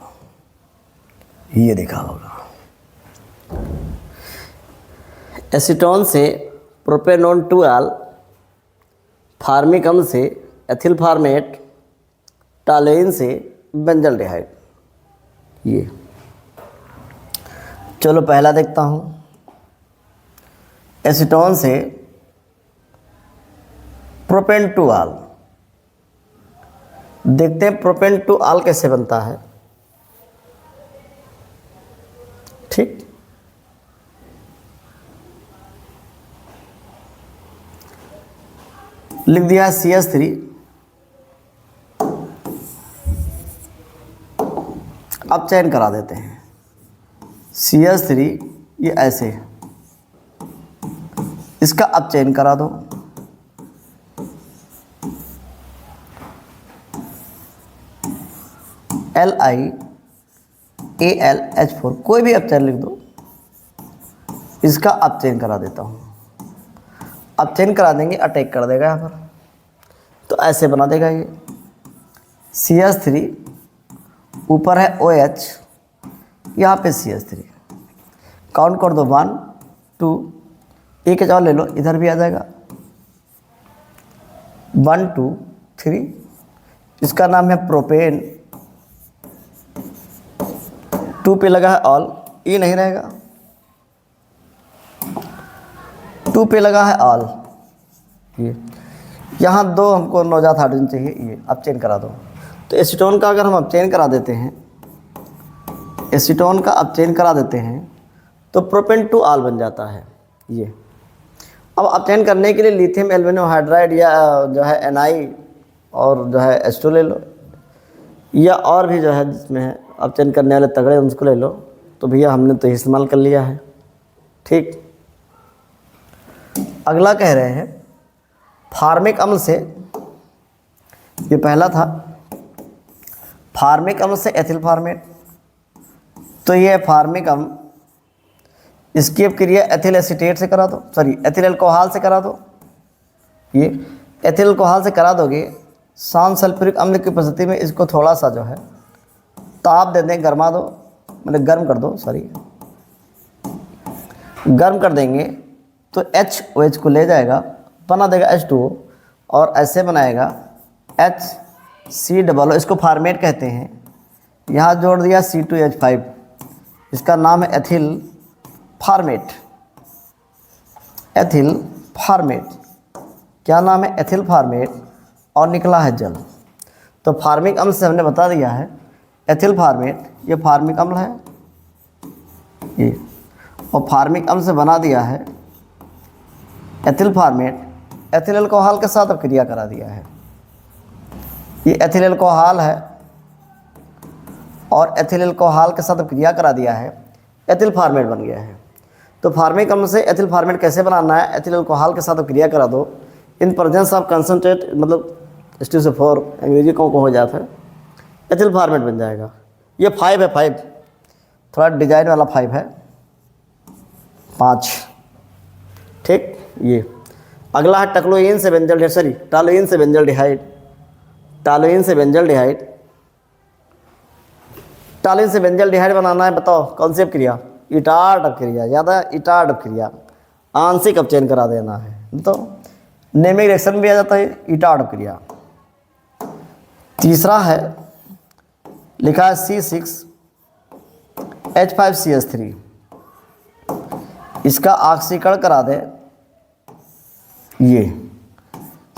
ये देखा होगा। एसीटोन से प्रोपेनोन 12, फार्मिक अम्ल से एथिल फार्मेट, टालेन से बेंजल्डिहाइड। ये चलो पहला देखता हूँ। एसीटोन से प्रोपेन 2 देखते हैं प्रोपेन 2 कैसे बनता है, ठीक। लिख दिया CH3, अब चयन करा देते हैं CH3 ये ऐसे, इसका अब चेन करा दो, LiAlH4, कोई भी अब चेन लिख दो, इसका अब चेन करा देता हूँ। अब चेन करा देंगे, अटैक कर देगा यहाँ पर, तो ऐसे बना देगा ये। CH3 ऊपर है OH, यहाँ पे CH3, काउंट कर दो 1 2, एक और ले लो, इधर भी आ जाएगा 1 2 3, इसका नाम है प्रोपेन। 2 पे लगा है ऑल, ई नहीं रहेगा, 2 पे लगा है ऑल, ये यहाँ 2 हमको नवजात हाइड्रोजन चाहिए, ये अब चेन करा दो। तो एसीटोन का अगर हम अब चेन करा देते हैं, एसीटोन का अब चेन करा देते हैं तो प्रोपेन 2 ऑल बन जाता है ये। अब अब चेन करने के लिए लिथियम एल्यूमिनियम हाइड्राइड या जो है Na और जो है H2 ले लो, या और भी जो है जिसमें है अब चेन करने वाले तगड़े उसको ले लो। तो भैया हमने तो इस्तेमाल कर लिया है, ठीक। अगला कह रहे हैं फार्मिक अम्ल से, ये पहला था, फार्मिक अम्ल से एथिल फार्मेट। तो ये फार्मिक अम्ल, इसकी अब क्रिया एथिल एसीटेट से करा दो, सॉरी एथिल अल्कोहल से करा दो। ये एथिल अल्कोहल से करा दोगे, शांत सल्फ्यूरिक अम्ल की उपस्थिति में इसको थोड़ा सा जो है ताप दे दें, गरमा दो, मतलब गर्म कर दो, सॉरी गर्म कर देंगे तो HOH को ले जाएगा, बना देगा H2O, और ऐसे बनाएगा HC, इसको फार्मेट कहते हैं। यहाँ जोड़ दिया C2H5, इसका नाम है एथिल फार्मेट। एथिल फार्मेट, क्या नाम है? एथिल फार्मेट, और निकला है जल। तो फार्मिक अम्ल से हमने बता दिया है एथिल फार्मेट, ये फार्मिक अम्ल है ये, और फार्मिक अम्ल से बना दिया है एथिल फार्मेट, एथिल अल्कोहल के साथ अब क्रिया करा दिया है। ये एथिल अल्कोहल है और एथिल अल्कोहल के साथ अब क्रिया करा दिया है, एथिल फार्मेट बन गया है। तो फार्मिक अम्ल से एथिल फार्मेट कैसे बनाना है? एथिल अल्कोहल के साथ अब क्रिया करा दो, इन प्रेजेंस ऑफ कंसनट्रेट, मतलब H2SO4 अंग्रेजी को हो जाता है, एथिल फार्मेट बन जाएगा। ये 5 है, 5 थोड़ा डिजाइन वाला 5 है, 5, ठीक। ये अगला है टक्लोइन से बेंजल, सॉरी टॉलुइन से बेंजल डिहाइड। टॉलुइन से बेंजल डिहाइड, टॉलुइन से बेंजल डिहाइड बनाना है, बताओ कौन सी क्रिया? इटार्ड क्रिया, याद है? इटार्ड क्रिया, आंशिक अपचयन करा देना है, तो नेमिक रिएक्शन भी आ जाता है इटार्ड क्रिया। तीसरा है, लिखा है C6H5CH3, इसका ऑक्सीकरण करा दे, ये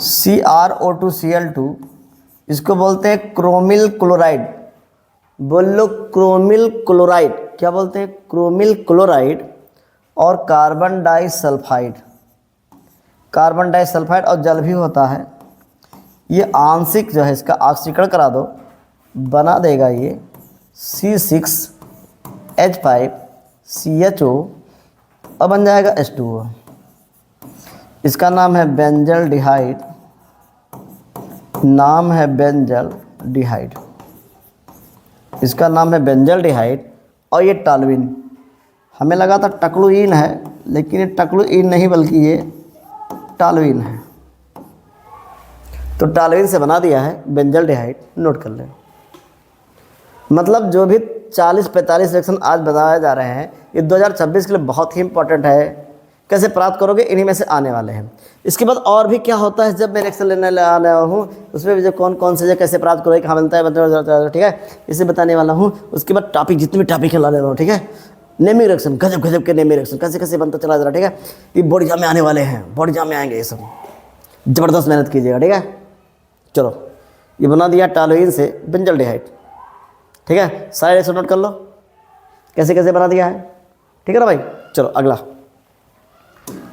CrO2Cl2, इसको बोलते हैं क्रोमिल क्लोराइड। बोलो क्रोमिल क्लोराइड, क्या बोलते हैं? क्रोमिल क्लोराइड, और कार्बन डाइसल्फाइड, कार्बन डाइसल्फाइड और जल भी होता है। ये आंशिक जो है इसका ऑक्सीकरण करा दो, बना देगा ये C6H5CHO, और बन जाएगा H2O। इसका नाम है बेंजल डिहाइड, नाम है बेंजल डिहाइड, इसका नाम है बेंजल डिहाइड। और ये टॉलुइन, हमें लगा था टक्लुइन है, लेकिन ये टक्लुइन नहीं बल्कि ये टॉलुइन है। तो टॉलुइन से बना दिया है बेंजल डिहाइड, नोट कर लें। मतलब जो भी 40-45 रिएक्शन आज बताए जा रहे हैं, ये 2026 के लिए बहुत ही इंपॉर्टेंट है। कैसे प्राप्त करोगे? इन्हीं में से आने वाले हैं। इसके बाद और भी क्या होता है जब मैं रिएक्शन लेने आने वाला हूँ, उसमें भी जो कौन कौन से कैसे प्राप्त करोगे, कहाँ मिलता है, बताओ, ठीक है, इसे बताने वाला हूँ। उसके बाद टॉपिक, जितने भी टॉपिक है ला ले रहा हूँ, ठीक है। नेमिक रिएक्शन, गजब गजब के नेमिक रिएक्शन कैसे कैसे बनता चला जा रहा, ठीक है। ये बोर्ड एग्जाम में आने वाले हैं, बोर्ड एग्जाम में आएंगे ये सब, ज़बरदस्त मेहनत कीजिएगा, ठीक है। चलो, ये बना दिया टॉलुइन से बेंजल डिहाइड, ठीक है। सारे रिएक्शन नोट कर लो कैसे कैसे बना दिया है, ठीक है ना भाई। चलो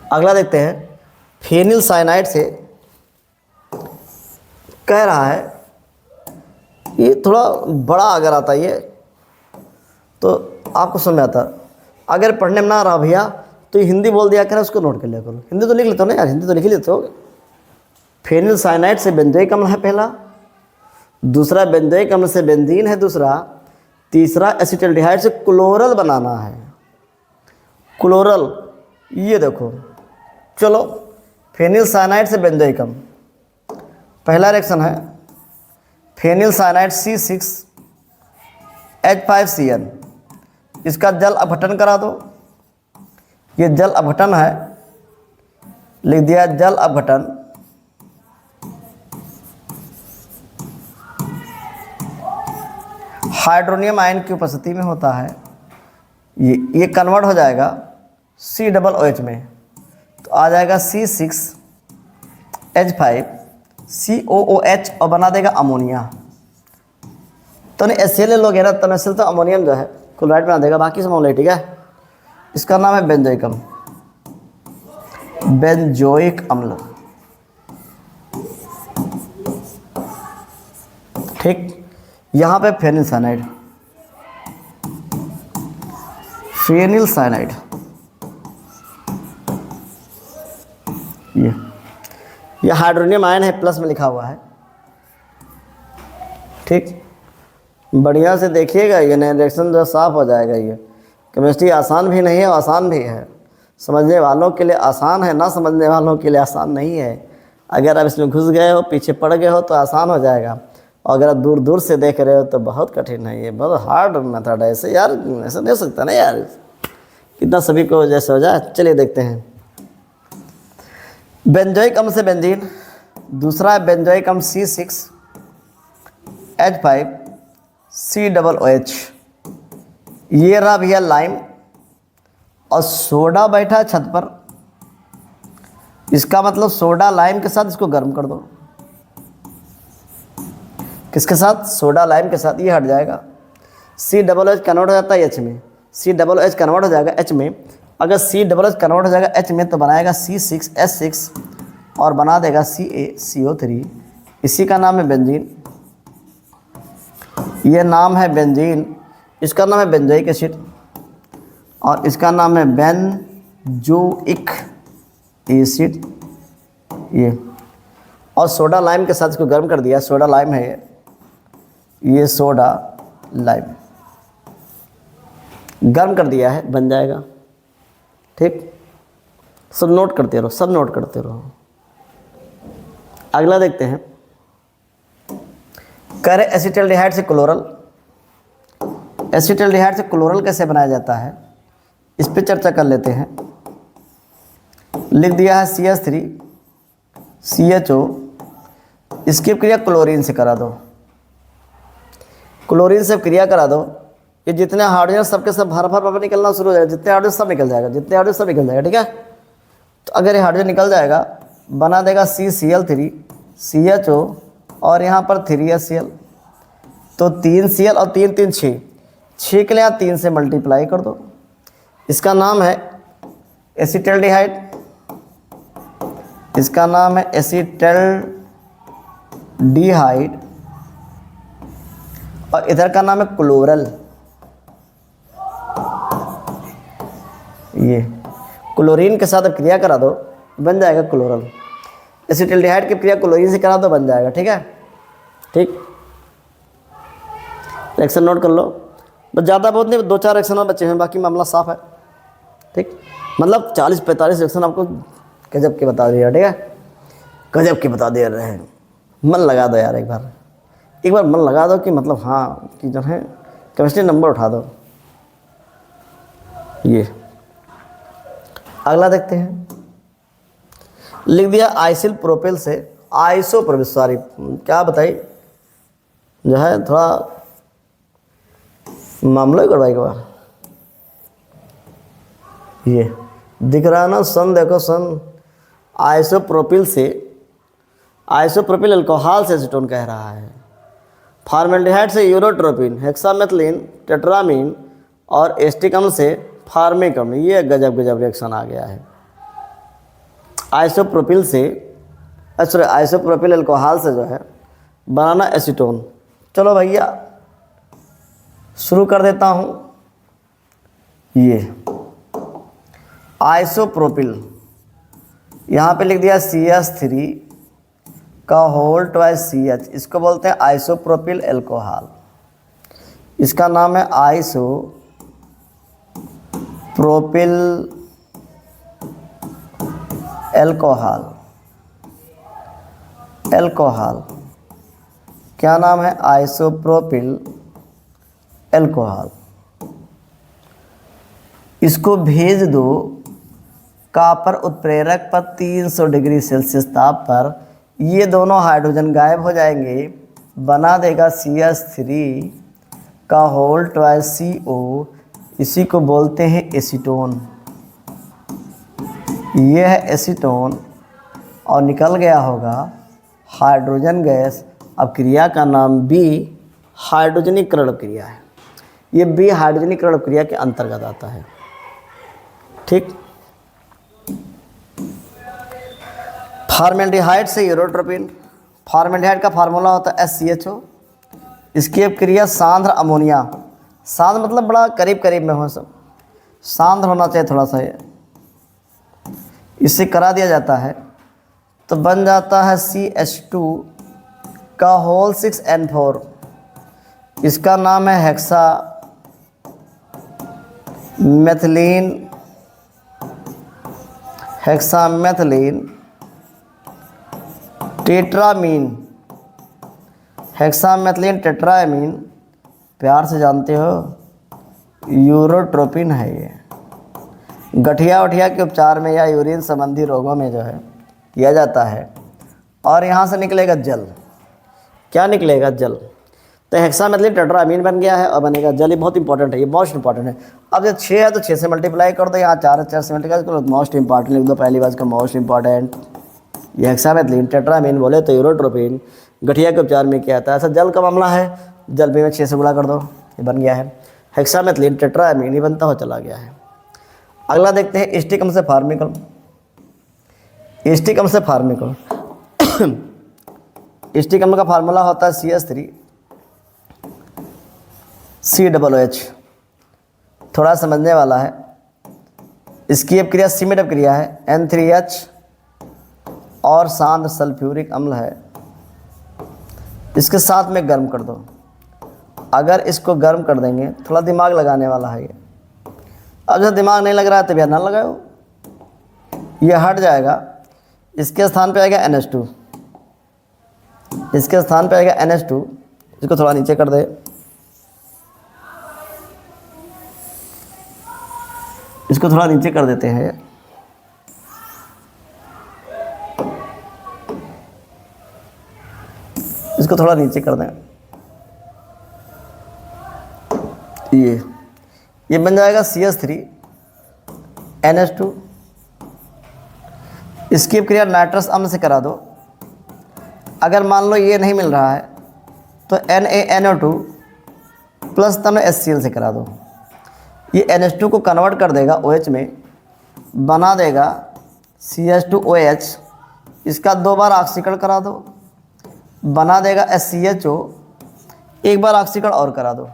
अगला देखते हैं। फेनिल साइनाइड से कह रहा है, ये थोड़ा बड़ा अगर आता ये तो आपको समझ में आता। अगर पढ़ने में ना रहा भैया तो ये हिंदी बोल दिया करें, उसको नोट कर लिया करो। हिंदी तो लिख लेते हो ना यार, हिंदी तो लिख ही लेते हो। फेनिल साइनाइड से बेंजोइक अम्ल है पहला, दूसरा बेंजोइक अम्ल से बेंजीन है दूसरा, तीसरा एसिटल्डिहाइड से क्लोरल बनाना है, क्लोरल। ये देखो, चलो फेनिल साइनाइड से बेंजोइक अम्ल, पहला रिएक्शन है फेनिल साइनाइड C6H5Cl, इसका जल अपघटन करा दो। ये जल अपघटन है, लिख दिया जल अपघटन। हाइड्रोनियम आयन की उपस्थिति में होता है। ये कन्वर्ट हो जाएगा COOH में, तो आ जाएगा C6H5COOH और बना देगा अमोनिया। तो नहीं HCl लोगे ना, तो HCl तो अमोनियम जो है क्लोराइड बना देगा, बाकी सब अम्ल, ठीक है। इसका नाम है बेंजोइक अम्ल, बेंजोइक अम्ल, ठीक। यहाँ पे फेनिल साइनाइड, फेनिल साइनाइड, ये हाइड्रोनियम आयन है, प्लस में लिखा हुआ है, ठीक। बढ़िया से देखिएगा, ये रिएक्शन जो साफ हो जाएगा। ये केमिस्ट्री आसान भी नहीं है, आसान भी है। समझने वालों के लिए आसान है, ना समझने वालों के लिए आसान नहीं है। अगर आप इसमें घुस गए हो, पीछे पड़ गए हो तो आसान हो जाएगा, और अगर आप दूर दूर से देख रहे हो तो बहुत कठिन है। ये बहुत हार्ड मेथड है। ऐसे यार ऐसे नहीं हो सकता ना यार, कितना सभी को जैसे हो जाए। चलिए देखते हैं। बेंजोइक अम्ल से बेंजीन, दूसरा है बेंजोइक अम्ल C6H5COOH। ये रहा भैया लाइम, और सोडा बैठा है छत पर। इसका मतलब सोडा लाइम के साथ इसको गर्म कर दो। किसके साथ? सोडा लाइम के साथ। ये हट जाएगा, COOH कन्वर्ट हो जाता है H में, COOH कन्वर्ट हो जाएगा H में। अगर COOH कन्वर्ट हो जाएगा H में तो बनाएगा C6H6 और बना देगा CaCO3। इसी का नाम है बेंजीन। ये नाम है बेंजीन, इसका नाम है बेंजोइक एसिड, और इसका नाम है बेंजोइक एसिड। ये और सोडा लाइम के साथ इसको गर्म कर दिया। सोडा लाइम है ये सोडा लाइम गर्म कर दिया है, बन जाएगा, ठीक। सब नोट करते रहो, सब नोट करते रहो। अगला देखते हैं। करे एसिटल्डिहाइड से क्लोरल। एसिटल्डिहाइड से क्लोरल कैसे बनाया जाता है, इस पे चर्चा कर लेते हैं। लिख दिया है CH3CHO, इसकी क्रिया क्लोरीन से करा दो। क्लोरीन से क्रिया करा दो, ये जितने हाइड्रोजन सबके सब भर भर निकलना शुरू हो जाएगा। जितने हाइड्रोजन सब निकल जाएगा, जितने हाइड्रोजन सब निकल जाएगा, ठीक है। तो अगर ये हाइड्रोजन निकल जाएगा, बना देगा CCl3CHO और यहाँ पर 3HCl, तो 3Cl और 3 3 6 के लिए यहाँ 3 से मल्टीप्लाई कर दो। इसका नाम है एसिटल्डिहाइड, इसका नाम है एसिटल्डिहाइड, और इधर का नाम है क्लोरल। ये क्लोरीन के साथ क्रिया करा दो, बन जाएगा क्लोरल। एसिटल्डिहाइड की क्रिया क्लोरीन से करा दो, बन जाएगा, ठीक है, ठीक। रिएक्शन नोट कर लो, बस ज़्यादा बहुत नहीं, 2-4 रिएक्शन और बचे हैं, बाकी मामला साफ है, ठीक। मतलब 40-45 रिएक्शन आपको गजब के बता दिया, ठीक है, गजब के बता दे रहे हैं। मन लगा दो यार, एक बार मन लगा दो कि मतलब हाँ कि जो है केमिस्ट्री नंबर उठा दो। ये अगला देखते हैं। लिख दिया आइसिल प्रोपेल से आइसोप्रोपिल, सॉरी क्या बताइए, जो है थोड़ा मामला ही करवाई बार। ये दिख रहा है ना, सन देखो, सन आइसोप्रोपिल से, आइसोप्रोपिल अल्कोहल से एसीटोन कह रहा है। फॉर्मेल्डिहाइड से यूरोट्रोपिन, हेक्सामेथिलीन, टेट्रामीन और एस्टिक अम्ल से फार्मिक अम्ल। ये गजब रिएक्शन आ गया है। आइसोप्रोपिल से, सॉरी आइसोप्रोपिल अल्कोहल से जो है बनाना एसीटोन। चलो भैया शुरू कर देता हूँ। ये आइसोप्रोपिल, यहाँ पे लिख दिया CH3 का होल ट्वाइस CH, इसको बोलते हैं आइसोप्रोपिल एल्कोहल। इसका नाम है आइसोप्रोपिल एल्कोहल। एल्कोहल क्या नाम है? Isopropyl alcohol. इसको भेज दो कॉपर उत्प्रेरक पर 300 डिग्री सेल्सियस ताप पर, ये दोनों हाइड्रोजन गायब हो जाएंगे, बना देगा CH3 का होल ट्वाइस CO, इसी को बोलते हैं एसीटोन। यह है एसीटोन और निकल गया होगा हाइड्रोजन गैस। अब क्रिया का नाम B हाइड्रोजनीकरण क्रिया है। ये B हाइड्रोजनीकरण क्रिया के अंतर्गत आता है। ठीक। फॉर्मेल्डिहाइड से यूरोट्रोपिन, फॉर्मेल्डिहाइड का फार्मूला होता है SCHO। इसकी अब क्रिया सांद्र अमोनिया, सांद्र मतलब बड़ा करीब करीब में हो, सब सांद्र होना चाहिए थोड़ा सा, ये इससे करा दिया जाता है तो बन जाता है CH2 का होल 6N4। इसका नाम है hexa methylene, hexamethylene tetrammine, hexamethylene tetrammine, प्यार से जानते हो यूरोट्रोपिन है। ये गठिया उठिया के उपचार में या यूरिन संबंधी रोगों में जो है किया जाता है। और यहाँ से निकलेगा जल। क्या निकलेगा? जल। तो हेक्सामेथिलीन टेट्रामीन बन गया है और बनेगा जल। ये बहुत इंपॉर्टेंट है, ये मोस्ट इंपॉर्टेंट है। अब जब 6 है तो 6 से मल्टीप्लाई कर दो, यहाँ 4 है 4 से मल्टीप्लाई करो, मोस्ट इंपॉर्टेंट लिख दो पहली बात का, मोस्ट इंपॉर्टेंट। ये हेक्सामेथिलीन टेट्रामीन बोले तो यूरोट्रोपिन, गठिया के उपचार में क्या आता है? ऐसा जल का मामला है, जल भी में 6 से गुणा कर दो, ये बन गया है हेक्सामेथिलीन टेट्रामीन, ये बनता हो चला गया है। अगला देखते हैं स्टिकम से फार्मिकल। स्टिकम से फार्मिकल स्टिकम का फार्मूला होता है CH3 COOH। थोड़ा समझने वाला है। इसकी अब क्रिया सिमेटअप क्रिया है, N3H और सांद्र सल्फ्यूरिक अम्ल है। इसके साथ में गर्म कर दो। अगर इसको गर्म कर देंगे, थोड़ा दिमाग लगाने वाला है ये। अब जब दिमाग नहीं लग रहा है तो भैया ना लगाओ, ये हट जाएगा। इसके स्थान पे आएगा NH2, इसके स्थान पे आएगा NH2। इसको थोड़ा नीचे कर दे, इसको थोड़ा नीचे कर देते हैं। इसको थोड़ा नीचे कर दें, ये बन जाएगा CH3 NH2। इसकी क्रिया नाइट्रस अम्ल से करा दो। अगर मान लो ये नहीं मिल रहा है तो NaNO2 प्लस तब HCl से करा दो। ये NH2 को कन्वर्ट कर देगा OH में, बना देगा CH2OH। इसका 2 बार ऑक्सीकरण करा दो, बना देगा SCHO। एक बार ऑक्सीकरण और करा दो,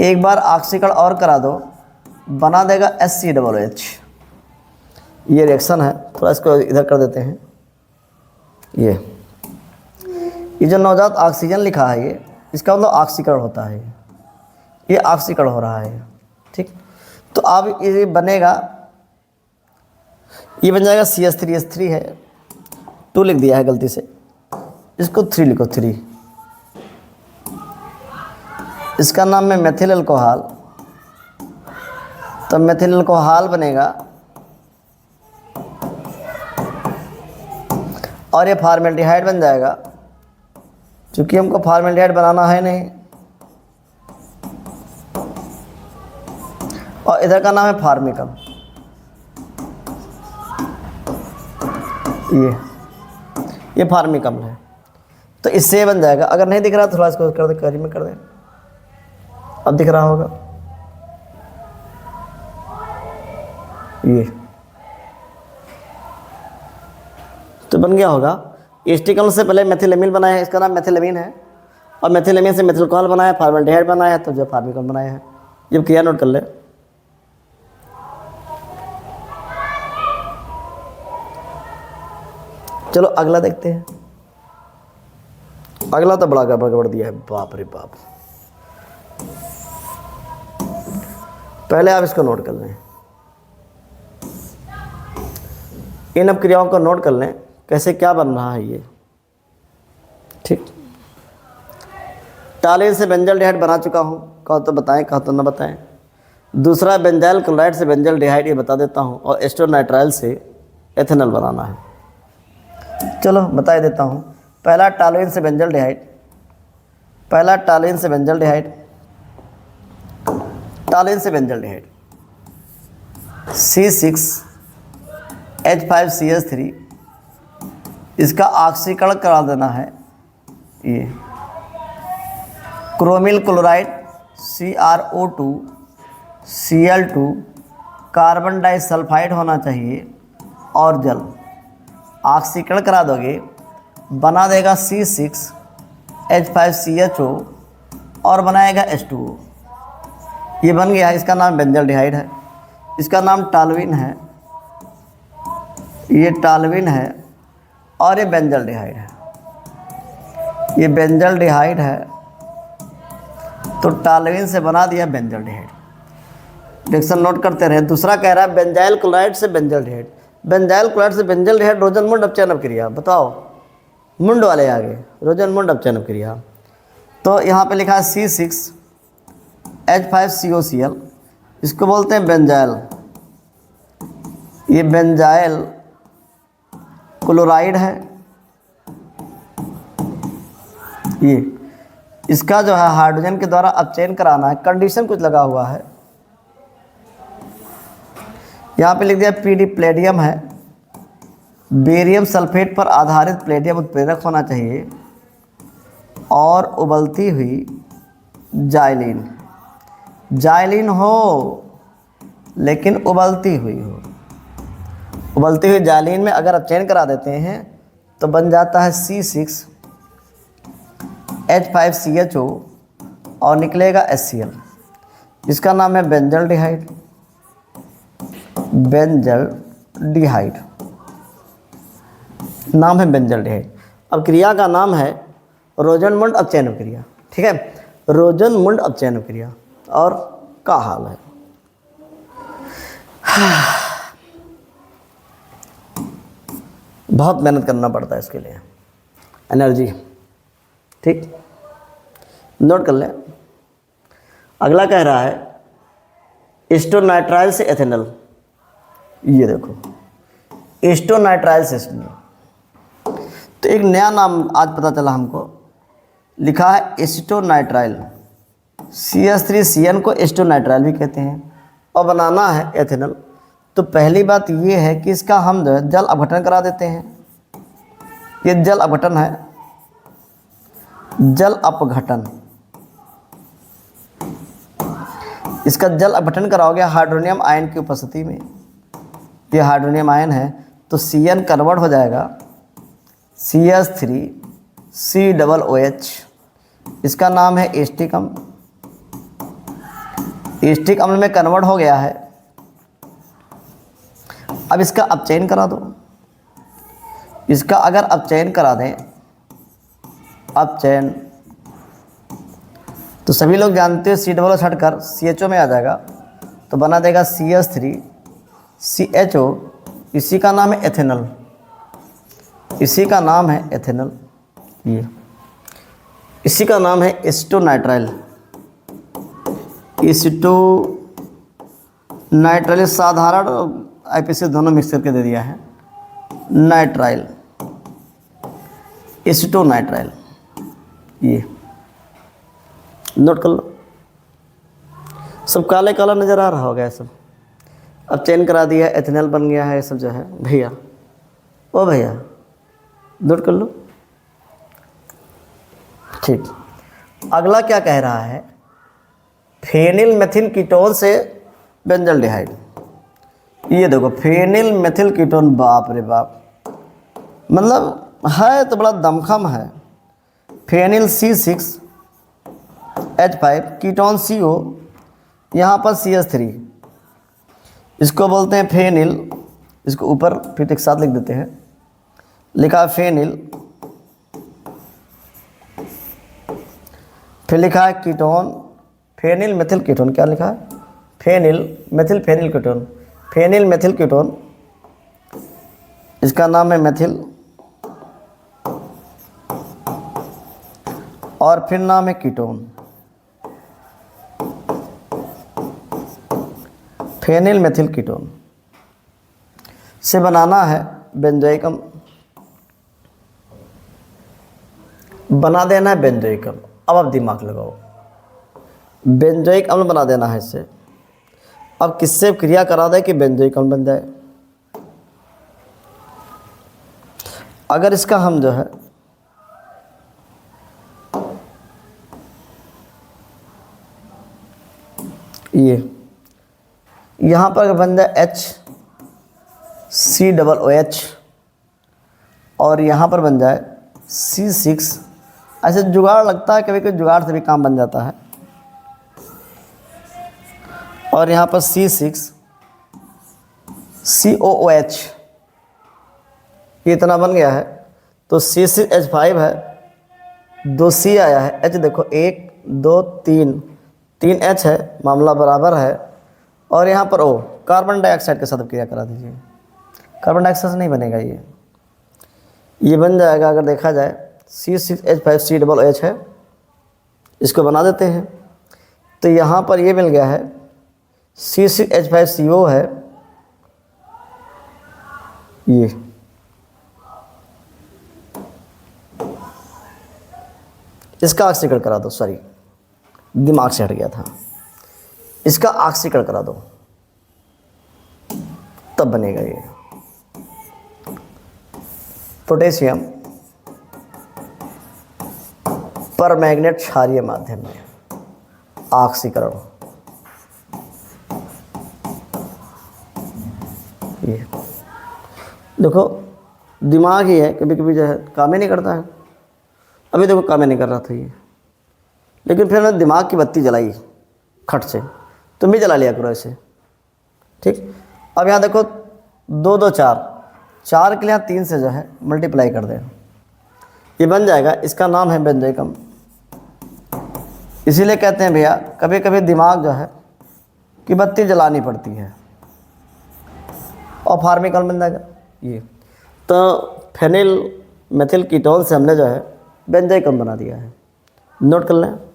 एक बार ऑक्सीकरण और करा दो, बना देगा HCOOH। ये रिएक्शन है, थोड़ा इसको इधर कर देते हैं। ये जो नवजात ऑक्सीजन लिखा है ये, इसका मतलब ऑक्सीकरण होता है, ये ऑक्सीकरण हो रहा है। ठीक। तो अब ये बनेगा, ये बन जाएगा CH3H3 है, 2 लिख दिया है गलती से, इसको 3 लिखो 3। इसका नाम है मेथिल अल्कोहल, तो मेथिल अल्कोहल बनेगा और ये फॉर्मेल्डिहाइड बन जाएगा। चूँकि हमको फॉर्मेल्डिहाइड बनाना है नहीं, और इधर का नाम है फार्मिकम। ये फार्मिकम है, तो इससे बन जाएगा। अगर नहीं दिख रहा थोड़ा इसको कर दे, करी में कर दे, अब दिख रहा होगा। ये तो बन गया होगा। स्टिकम से पहले मेथिलेमिन बनाया है, इसका नाम मेथिलेमिन है, और मेथिलेमिन से मेथिल अल्कोहल बनाया, फॉर्मेल्डिहाइड बनाया है, तो जो फार्मिकम बनाया है। ये क्रिया नोट कर ले। चलो अगला देखते हैं। अगला तो बड़ा गड़बड़ दिया है, बाप रे बाप। पहले आप इसको नोट कर लें, इन अपक्रियाओं को नोट कर लें कैसे क्या बन रहा है ये। ठीक, टालिन से बेंजल डिहाइड बना चुका हूँ, कहो तो बताएं, कहो तो ना बताएं। दूसरा बेंजाइल क्लोराइड से बेंजल डिहाइड ये बता देता हूँ, और एस्टोनाइट्राइल से एथेनॉल बनाना है। चलो बता देता हूँ। पहला टालिन से बेंजल डिहाइड, पहला टालिन से बेंजल डिहाइड, टालिन से बेंजल डिहाइड C6H5CH3, इसका ऑक्सीकरण करा देना है। ये chromyl chloride CrO2 Cl2 carbon disulphide होना चाहिए और जल, ऑक्सीकरण करा दोगे, बना देगा C6H5CHO और बनाएगा H2O। ये बन गया, इसका नाम बेंजल डिहाइड है, इसका नाम टालविन है, ये टालविन है और ये बेंजल डिहाइड है। ये बेंजल डिहाइड है, तो टालविन से बना दिया बेंजल डिहाइड। रिएक्शन नोट करते रहे। दूसरा कह रहा है बेंजाइल क्लोराइड से बेंजल डिहाइड, बेंजाइल क्लोराइड से बेंजल डिहाइड रोजन मुंड अपचयन अपक्रिया। बताओ, मुंड वाले आगे, रोजन मुंड अपचयन अपक्रिया। तो यहाँ पे लिखा है C6H5COCl, इसको बोलते हैं बेंजाइल। ये बेंजाइल क्लोराइड है, ये इसका जो है हाइड्रोजन के द्वारा अपचयन कराना है, कंडीशन कुछ लगा हुआ है। यहाँ पे लिख दिया PD प्लेडियम है, बेरियम सल्फेट पर आधारित प्लेडियम उत्प्रेरक होना चाहिए और उबलती हुई जाइलिन, जाइलिन हो लेकिन उबलती हुई हो। उबलती हुई जाइलिन में अगर अपचयन करा देते हैं तो बन जाता है C6H5CHO और निकलेगा HCl, इसका नाम है बेंजल डिहाइड, बेंजल डिहाइड नाम है बेंजल डिहाइड। अब क्रिया का नाम है रोजनमुंड अपचयन क्रिया। ठीक है, रोजनमुंड अपचयन क्रिया। और का हाल है, बहुत मेहनत करना पड़ता है इसके लिए, एनर्जी। ठीक, नोट कर लें। अगला कह रहा है एस्टोनाइट्राइल से एथेनॉल। ये देखो, एस्टोनाइट्राइल से एथेनॉल, तो एक नया नाम आज पता चला हमको, लिखा है एस्टोनाइट्राइल। CH3CN को एस्टोनाइट्राइल भी कहते हैं और बनाना है एथेनॉल। तो पहली बात ये है कि इसका हम जो है जल अपघटन करा देते हैं। ये जल अपघटन है, जल अपघटन, इसका जल अपघटन कराओगे हाइड्रोनियम आयन की उपस्थिति में। ये हाइड्रोनियम आयन है तो CN कन्वर्ट हो जाएगा CH3COOH, इसका नाम है एस्टिक अम्ल। एस्टिक अम्ल में कन्वर्ट हो गया है। अब इसका अपचयन करा दो। इसका अगर अपचयन करा दें, अपचयन, तो सभी लोग जानते हो C हटकर CHO में आ जाएगा, तो बना देगा CH3CHO, इसी का नाम है एथेनॉल, इसी का नाम है एथेनॉल। ये इसी का नाम है एस्टोनाइट्राइल। एस्टोनाइट्राइल साधारण IPC दोनों मिक्स करके दे दिया है, नाइट्राइल, एस्टोनाइट्राइल। ये नोट कर लो। सब काले काला नज़र आ रहा होगा ये सब। अब चेन करा दिया, एथेनॉल बन गया है, ये सब जो है भैया, ओ भैया नोट कर लो। ठीक, अगला क्या कह रहा है, फेनिल मेथिल कीटोन से बेंजल डिहाइड। ये देखो फेनिल मेथिल कीटोन, बाप रे बाप, मतलब है तो बड़ा दमखम है। फेनिल C6H5 कीटोन CO, यहाँ पर CH3, इसको बोलते हैं फेनिल, इसको ऊपर फिर एक साथ लिख देते हैं, लिखा है फेनिल, फिर लिखा है कीटोन, फेनिल मेथिल कीटोन। क्या लिखा है? Phenyl methyl phenyl ketone, phenyl methyl ketone, इसका नाम है मेथिल, और फिर नाम है कीटोन, फेनिल मेथिल कीटोन से बनाना है बेंजोइक अम्ल, बना देना है बेंजोइक अम्ल। अब आप दिमाग लगाओ, बेंजोइक अम्ल बना देना है इससे। अब किससे क्रिया करा दे कि बेंजोइक अम्ल बन जाए? अगर इसका हम जो है ये यहाँ पर बन जाए HCOOH और यहाँ पर बन जाए C6, ऐसे जुगाड़ लगता है, कभी कभी जुगाड़ से भी काम बन जाता है। और यहाँ पर C6COOH, ये इतना बन गया है। तो C6H5 है, 2 C आया है, H देखो 1 2 3 3 H है, मामला बराबर है। और यहाँ पर O, कार्बन डाइऑक्साइड के साथ क्रिया करा दीजिए। कार्बन डाइऑक्साइड से नहीं बनेगा ये बन जाएगा। अगर देखा जाए C6H5COOH है, इसको बना देते हैं। तो यहाँ पर ये मिल गया है C6H5CO है, ये इसका ऑक्सीकरण करा दो, सॉरी दिमाग से हट गया था, इसका ऑक्सीकरण करा दो, तब बनेगा ये पोटेशियम पर मैग्नेट क्षारीय माध्यम में ऑक्सीकरण। ये देखो दिमाग ही है, कभी कभी जो है काम ही नहीं करता है। अभी देखो काम ही नहीं कर रहा था ये, लेकिन फिर मैंने दिमाग की बत्ती जलाई खट से, तुम भी जला लिया करो ऐसे, ठीक। अब यहाँ देखो 2 2 4 के लिए यहाँ 3 से जो है मल्टीप्लाई कर दें, ये बन जाएगा। इसका नाम है बेंजोइक अम्ल। इसीलिए कहते हैं भैया कभी कभी दिमाग जो है कि बत्ती जलानी पड़ती है, और फार्मिक अम्ल बन जाएगा ये। तो फेनिल मेथिल कीटोन से हमने जो है बेंजोइक अम्ल बना दिया है। नोट कर लें।